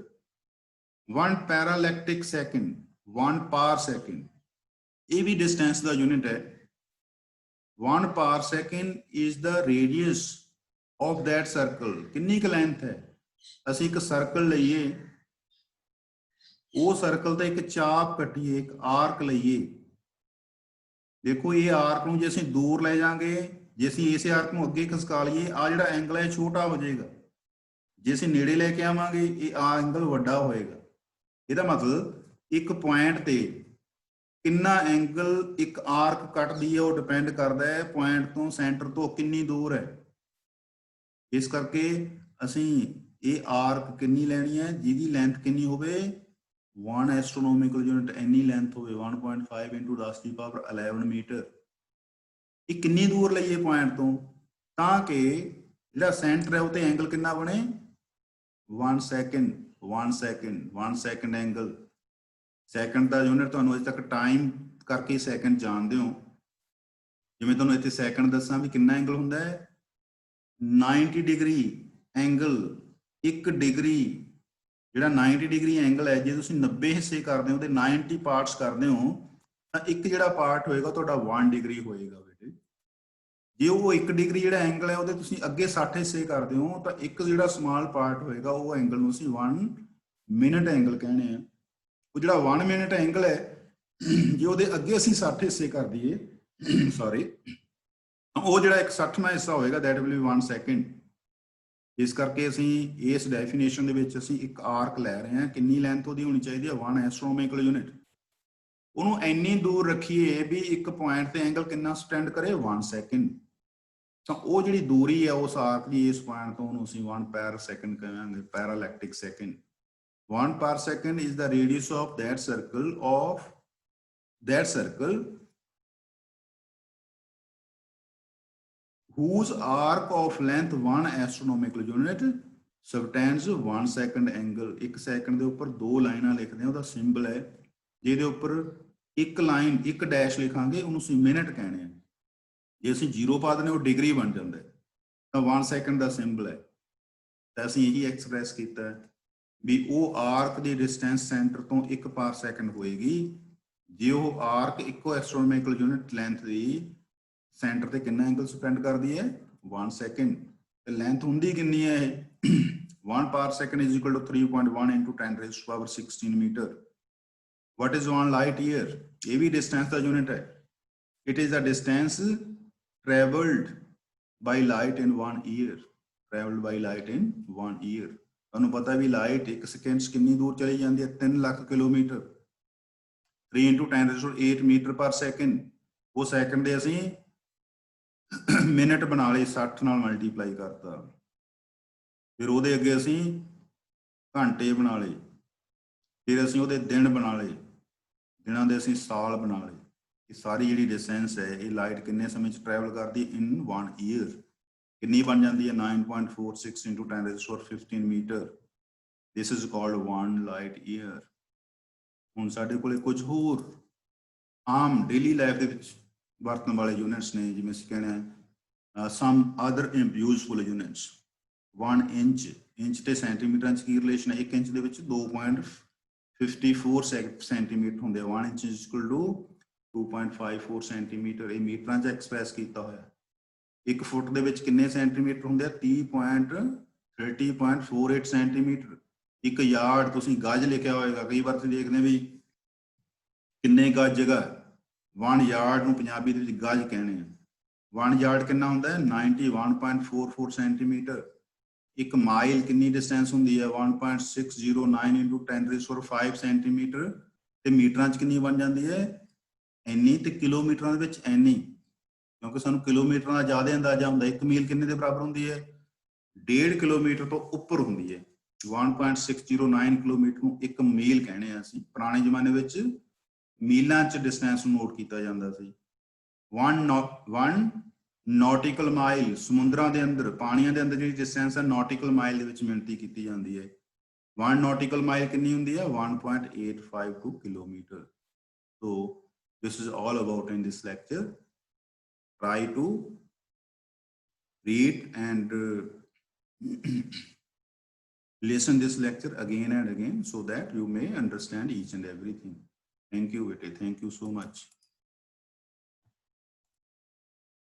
1 parallactic second, 1 parsecond, ਇਹ ਵੀ ਡਿਸਟੈਂਸ ਦਾ ਯੂਨਿਟ ਹੈ। 1 parsecond is the radius of that circle। ਕਿੰਨੀ ਕੁ ਲੈਂਥ ਹੈ, ਅਸੀਂ ਇੱਕ ਸਰਕਲ ਲਈਏ, ਉਹ ਸਰਕਲ ਤੇ ਇੱਕ ਚਾਪ ਕੱਟੀਏ, ਇੱਕ ਆਰਕ ਲਈਏ, ਦੇਖੋ ਇਹ ਆਰਕ ਨੂੰ ਜੇ ਅਸੀਂ ਦੂਰ ਲੈ ਜਾਾਂਗੇ, ਜੇ ਅਸੀਂ ਇਸੇ ਆਰਕ ਨੂੰ ਅੱਗੇ ਖਿਸਕਾ ਲਈਏ, ਆ ਜਿਹੜਾ ਐਂਗਲ ਹੈ ਛੋਟਾ ਹੋ ਜਾਏਗਾ, ਜੇ ਅਸੀਂ ਨੇੜੇ ਲੈ ਕੇ ਆਵਾਂਗੇ ਇਹ ਆ ਐਂਗਲ ਵੱਡਾ ਹੋਏਗਾ। ਇਹਦਾ ਮਤਲਬ ਇੱਕ ਪੁਆਇੰਟ ਤੇ ਕਿੰਨਾ ਐਂਗਲ ਇੱਕ ਆਰਕ ਕੱਟਦੀ ਹੈ ਉਹ ਡਿਪੈਂਡ ਕਰਦਾ ਹੈ ਪੁਆਇੰਟ ਤੋਂ, ਸੈਂਟਰ ਤੋਂ ਕਿੰਨੀ ਦੂਰ ਹੈ। ਇਸ ਕਰਕੇ ਅਸੀਂ ਇਹ ਆਰਕ ਕਿੰਨੀ ਲੈਣੀ ਹੈ, ਜਿਹਦੀ ਲੈਂਥ ਕਿੰਨੀ ਹੋਵੇ 1 ਐਸਟ੍ਰੋਨੋਮਿਕਲ ਯੂਨਿਟ, ਇੰਨੀ ਲੈਂਥ ਹੋਵੇ 1.5 into 10 ਦੀ ਪਾਵਰ 11 ਮੀਟਰ। ਇਹ ਕਿੰਨੀ ਦੂਰ ਲਈਏ ਪੁਆਇੰਟ ਤੋਂ, ਤਾਂ ਕਿ ਜਿਹੜਾ ਸੈਂਟਰ ਹੈ ਉਹ ਤੇ ਐਂਗਲ ਕਿੰਨਾ ਬਣੇ 1 second, 1 second, 1 second angle. Second ਦਾ ਯੂਨਿਟ ਤੁਹਾਨੂੰ ਅਜੇ ਤੱਕ ਟਾਈਮ ਕਰਕੇ ਸੈਕਿੰਡ ਜਾਣਦੇ ਹੋ, ਜਿਵੇਂ ਤੁਹਾਨੂੰ ਇੱਥੇ ਸੈਕਿੰਡ ਦੱਸਾਂ ਵੀ ਕਿੰਨਾ ਐਂਗਲ ਹੁੰਦਾ ਹੈ 90 ਡਿਗਰੀ ਐਂਗਲ। 1 ਡਿਗਰੀ ਜਿਹੜਾ 90 ਡਿਗਰੀ ਐਂਗਲ ਹੈ, ਜੇ ਤੁਸੀਂ 90 ਹਿੱਸੇ ਕਰਦੇ ਹੋ ਤੇ 90 ਪਾਰਟਸ ਕਰਦੇ ਹੋ ਤਾਂ ਇੱਕ ਜਿਹੜਾ ਪਾਰਟ ਹੋਏਗਾ ਤੁਹਾਡਾ 1 ਡਿਗਰੀ ਹੋਏਗਾ ਬੇਟੇ। ਜੇ ਉਹ 1 ਡਿਗਰੀ ਜਿਹੜਾ ਐਂਗਲ ਹੈ ਉਹਦੇ ਤੁਸੀਂ ਅੱਗੇ 60 ਹਿੱਸੇ ਕਰਦੇ ਹੋ ਤਾਂ ਇੱਕ ਜਿਹੜਾ ਸਮਾਲ ਪਾਰਟ ਹੋਏਗਾ ਉਹ ਐਂਗਲ ਨੂੰ ਅਸੀਂ 1 ਮਿੰਟ ਐਂਗਲ ਕਹਿੰਦੇ ਆ। ਉਹ ਜਿਹੜਾ 1 ਮਿੰਟ ਐਂਗਲ ਹੈ ਜੇ ਉਹਦੇ ਅੱਗੇ ਅਸੀਂ 60 ਹਿੱਸੇ ਕਰ ਦਈਏ ਸੌਰੀ, ਉਹ ਜਿਹੜਾ ਇੱਕ 60ਵਾਂ ਹਿੱਸਾ ਹੋਏਗਾ ਦੈਟ ਵਿਲ ਬੀ 1 ਸੈਕਿੰਡ। ਇਸ ਕਰਕੇ ਅਸੀਂ ਇਸ ਡੈਫੀਨੇਸ਼ਨ ਦੇ ਵਿੱਚ ਅਸੀਂ ਇੱਕ ਆਰਕ ਲੈ ਰਹੇ ਹਾਂ, ਕਿੰਨੀ ਲੈਂਥ ਉਹਦੀ ਹੋਣੀ ਚਾਹੀਦੀ ਹੈ 1 ਐਸਟ੍ਰੋਨੋਮਿਕਲ ਯੂਨਿਟ। ਉਹਨੂੰ ਇੰਨੀ ਦੂਰ ਰੱਖੀਏ ਵੀ ਇੱਕ ਪੁਆਇੰਟ ਤੇ ਐਂਗਲ ਕਿੰਨਾ ਸਟੈਂਡ ਕਰੇ 1 ਸੈਕਿੰਡ, ਤਾਂ ਉਹ ਜਿਹੜੀ ਦੂਰੀ ਹੈ ਉਸ ਆਰਕ ਦੀ ਇਸ ਪੁਆਇੰਟ ਤੋਂ ਉਹਨੂੰ ਅਸੀਂ 1 ਪੈਰ ਸੈਕਿੰਡ ਕਹਾਂਗੇ, ਪੈਰਾਲੈਕਟਿਕ second. 1 parsecond is the radius of that circle whose arc of length 1 astronomical unit subtends 1 second angle। 1 second ਦੇ ਉੱਪਰ 2 ਲਾਈਨਾਂ ਲਿਖਦੇ ਹਾਂ, ਉਹਦਾ ਸਿੰਬਲ ਹੈ, ਜਿਹਦੇ ਉੱਪਰ ਇੱਕ ਲਾਈਨ ਇੱਕ ਡੈਸ਼ ਲਿਖਾਂਗੇ ਉਹਨੂੰ ਅਸੀਂ ਮਿੰਟ ਕਹਿੰਦੇ ਆ, ਜੇ ਅਸੀਂ 0 ਪਾ ਦਿੰਦੇ ਉਹ ਡਿਗਰੀ ਬਣ ਜਾਂਦਾ ਤਾਂ 1 ਸੈਕਿੰਡ ਦਾ ਸਿੰਬਲ ਹੈ। ਤਾਂ ਅਸੀਂ ਇਹੀ ਐਕਸਪ੍ਰੈਸ ਕੀਤਾ ਵੀ ਉਹ ਆਰਕ ਦੀ ਡਿਸਟੈਂਸ ਸੈਂਟਰ ਤੋਂ 1 ਪਰ ਸੈਕਿੰਡ ਹੋਏਗੀ ਜੇ ਉਹ ਆਰਕ ਇੱਕੋ ਐਸਟ੍ਰੋਨੋਮਿਕਲ ਯੂਨਿਟ ਲੈਂਥ ਦੀ ਸੈਂਟਰ ਤੇ ਕਿੰਨਾ ਐਂਗਲ ਸਪੈਂਡ ਕਰਦੀ ਹੈ 1 ਸੈਕਿੰਡ। ਤੇ ਲੈਂਥ ਹੁੰਦੀ ਕਿੰਨੀ ਹੈ ਇਹ 1 ਪਰ second is equal to 3.1 into 10 raised to power 16 metre. what is 1 light year? ਇਹ ਵੀ ਡਿਸਟੈਂਸ ਦਾ ਯੂਨਿਟ ਹੈ। it is the distance traveled by light in 1 year, traveled by light in 1 year। ਤੁਹਾਨੂੰ ਪਤਾ ਵੀ ਲਾਈਟ 1 ਸੈਕਿੰਡ ਕਿੰਨੀ ਦੂਰ ਚਲੀ ਜਾਂਦੀ ਹੈ 3 lakh kilometre. 3 into 10 raised to 8 metre per second. ਉਹ ਸੈਕਿੰਡ ਦੇ ਅਸੀਂ ਮਿੰਟ ਬਣਾ ਲਈ, 60 ਨਾਲ ਮਲਟੀਪਲਾਈ ਕਰਤਾ, ਫਿਰ ਉਹਦੇ ਅੱਗੇ ਅਸੀਂ ਘੰਟੇ ਬਣਾ ਲਏ, ਫਿਰ ਅਸੀਂ ਉਹਦੇ ਦਿਨ ਬਣਾ ਲਏ, ਦਿਨਾਂ ਦੇ ਅਸੀਂ ਸਾਲ ਬਣਾ ਲਏ। ਇਹ ਸਾਰੀ ਜਿਹੜੀ ਡਿਸਟੈਂਸ ਹੈ ਇਹ ਲਾਈਟ ਕਿੰਨੇ ਸਮੇਂ 'ਚ ਟਰੈਵਲ ਕਰਦੀ ਇਨ 1 ਈਅਰ, ਕਿੰਨੀ ਬਣ ਜਾਂਦੀ ਹੈ 9.46 into 10 raised to 15 metre. this is called 1 light year. ਹੁਣ ਸਾਡੇ ਕੋਲੇ ਕੁਝ ਹੋਰ ਆਮ ਡੇਲੀ ਲਾਈਫ ਦੇ ਵਿੱਚ ਵਰਤਣ ਵਾਲੇ ਯੂਨਿਟਸ ਨੇ, ਜਿਵੇਂ ਅਸੀਂ ਕਹਿੰਦੇ some other useful units. 1 inch, inch ਤੇ ਸੈਂਟੀਮੀਟਰਾਂ 'ਚ ਕੀ ਰਿਲੇਸ਼ਨ ਹੈ? 1 ਇੰਚ ਦੇ ਵਿੱਚ 2.54 ਸੈਂਟੀਮੀਟਰ ਹੁੰਦੇ ਆ। 1 inch is equal to 2.54 centimetre. ਇਹ ਮੀਟਰਾਂ 'ਚ ਐਕਸਪ੍ਰੈਸ ਕੀਤਾ ਹੋਇਆ। 1 ਫੁੱਟ ਦੇ ਵਿੱਚ ਕਿੰਨੇ ਸੈਂਟੀਮੀਟਰ ਹੁੰਦੇ ਆ? 30.48 ਸੈਂਟੀਮੀਟਰ। 1 ਯਾਰਡ ਤੁਸੀਂ ਗਜ ਲਿਖਿਆ ਹੋਏਗਾ, ਕਈ ਵਾਰ ਤੁਸੀਂ ਦੇਖਦੇ ਵੀ ਕਿੰਨੇ ਗਜ ਜਗ੍ਹਾ। 1 ਯਾਰਡ ਨੂੰ ਪੰਜਾਬੀ ਦੇ ਵਿੱਚ ਗਜ ਕਹਿੰਦੇ ਆ। 1 ਯਾਰਡ ਕਿੰਨਾ ਹੁੰਦਾ ਹੈ? 91.44 ਸੈਂਟੀਮੀਟਰ। 1 ਮਾਈਲ ਕਿੰਨੀ ਡਿਸਟੈਂਸ ਹੁੰਦੀ ਹੈ? 1.609 into 10⁵ ਸੈਂਟੀਮੀਟਰ। ਤੇ ਮੀਟਰਾਂ 'ਚ ਕਿੰਨੀ ਬਣ ਜਾਂਦੀ ਹੈ? ਇੰਨੀ। ਤੇ ਕਿਲੋਮੀਟਰਾਂ ਦੇ ਵਿੱਚ ਇੰਨੀ, ਕਿਉਂਕਿ ਸਾਨੂੰ ਕਿਲੋਮੀਟਰਾਂ ਦਾ ਜ਼ਿਆਦਾ ਅੰਦਾਜ਼ਾ ਹੁੰਦਾ। 1 ਮੀਲ ਕਿੰਨੇ ਦੇ ਬਰਾਬਰ ਹੁੰਦੀ ਹੈ? 1.5 ਕਿਲੋਮੀਟਰ ਤੋਂ ਉੱਪਰ ਹੁੰਦੀ ਹੈ। 1.609 ਕਿਲੋਮੀਟਰ ਨੂੰ 1 ਮੀਲ ਕਹਿੰਦੇ ਆ ਅਸੀਂ। ਪੁਰਾਣੇ ਜ਼ਮਾਨੇ ਵਿੱਚ ਮੀਲਾਂ 'ਚ ਡਿਸਟੈਂਸ ਨੂੰ ਨੋਟ ਕੀਤਾ ਜਾਂਦਾ ਸੀ। 1 ਨੌਟੀਕਲ ਮਾਈਲ, ਸਮੁੰਦਰਾਂ ਦੇ ਅੰਦਰ, ਪਾਣੀਆਂ ਦੇ ਅੰਦਰ ਜਿਹੜੀ ਡਿਸਟੈਂਸ ਹੈ ਨੌਟੀਕਲ ਮਾਈਲ ਦੇ ਵਿੱਚ ਮਿਣਤੀ ਕੀਤੀ ਜਾਂਦੀ ਹੈ। 1 ਨੌਟੀਕਲ ਮਾਈਲ ਕਿੰਨੀ ਹੁੰਦੀ ਹੈ? 1.852 kilometre. So this is all about in this lecture. Try to read and listen this lecture again and again so that you may understand each and everything. Thank you, Vete. Thank you so much.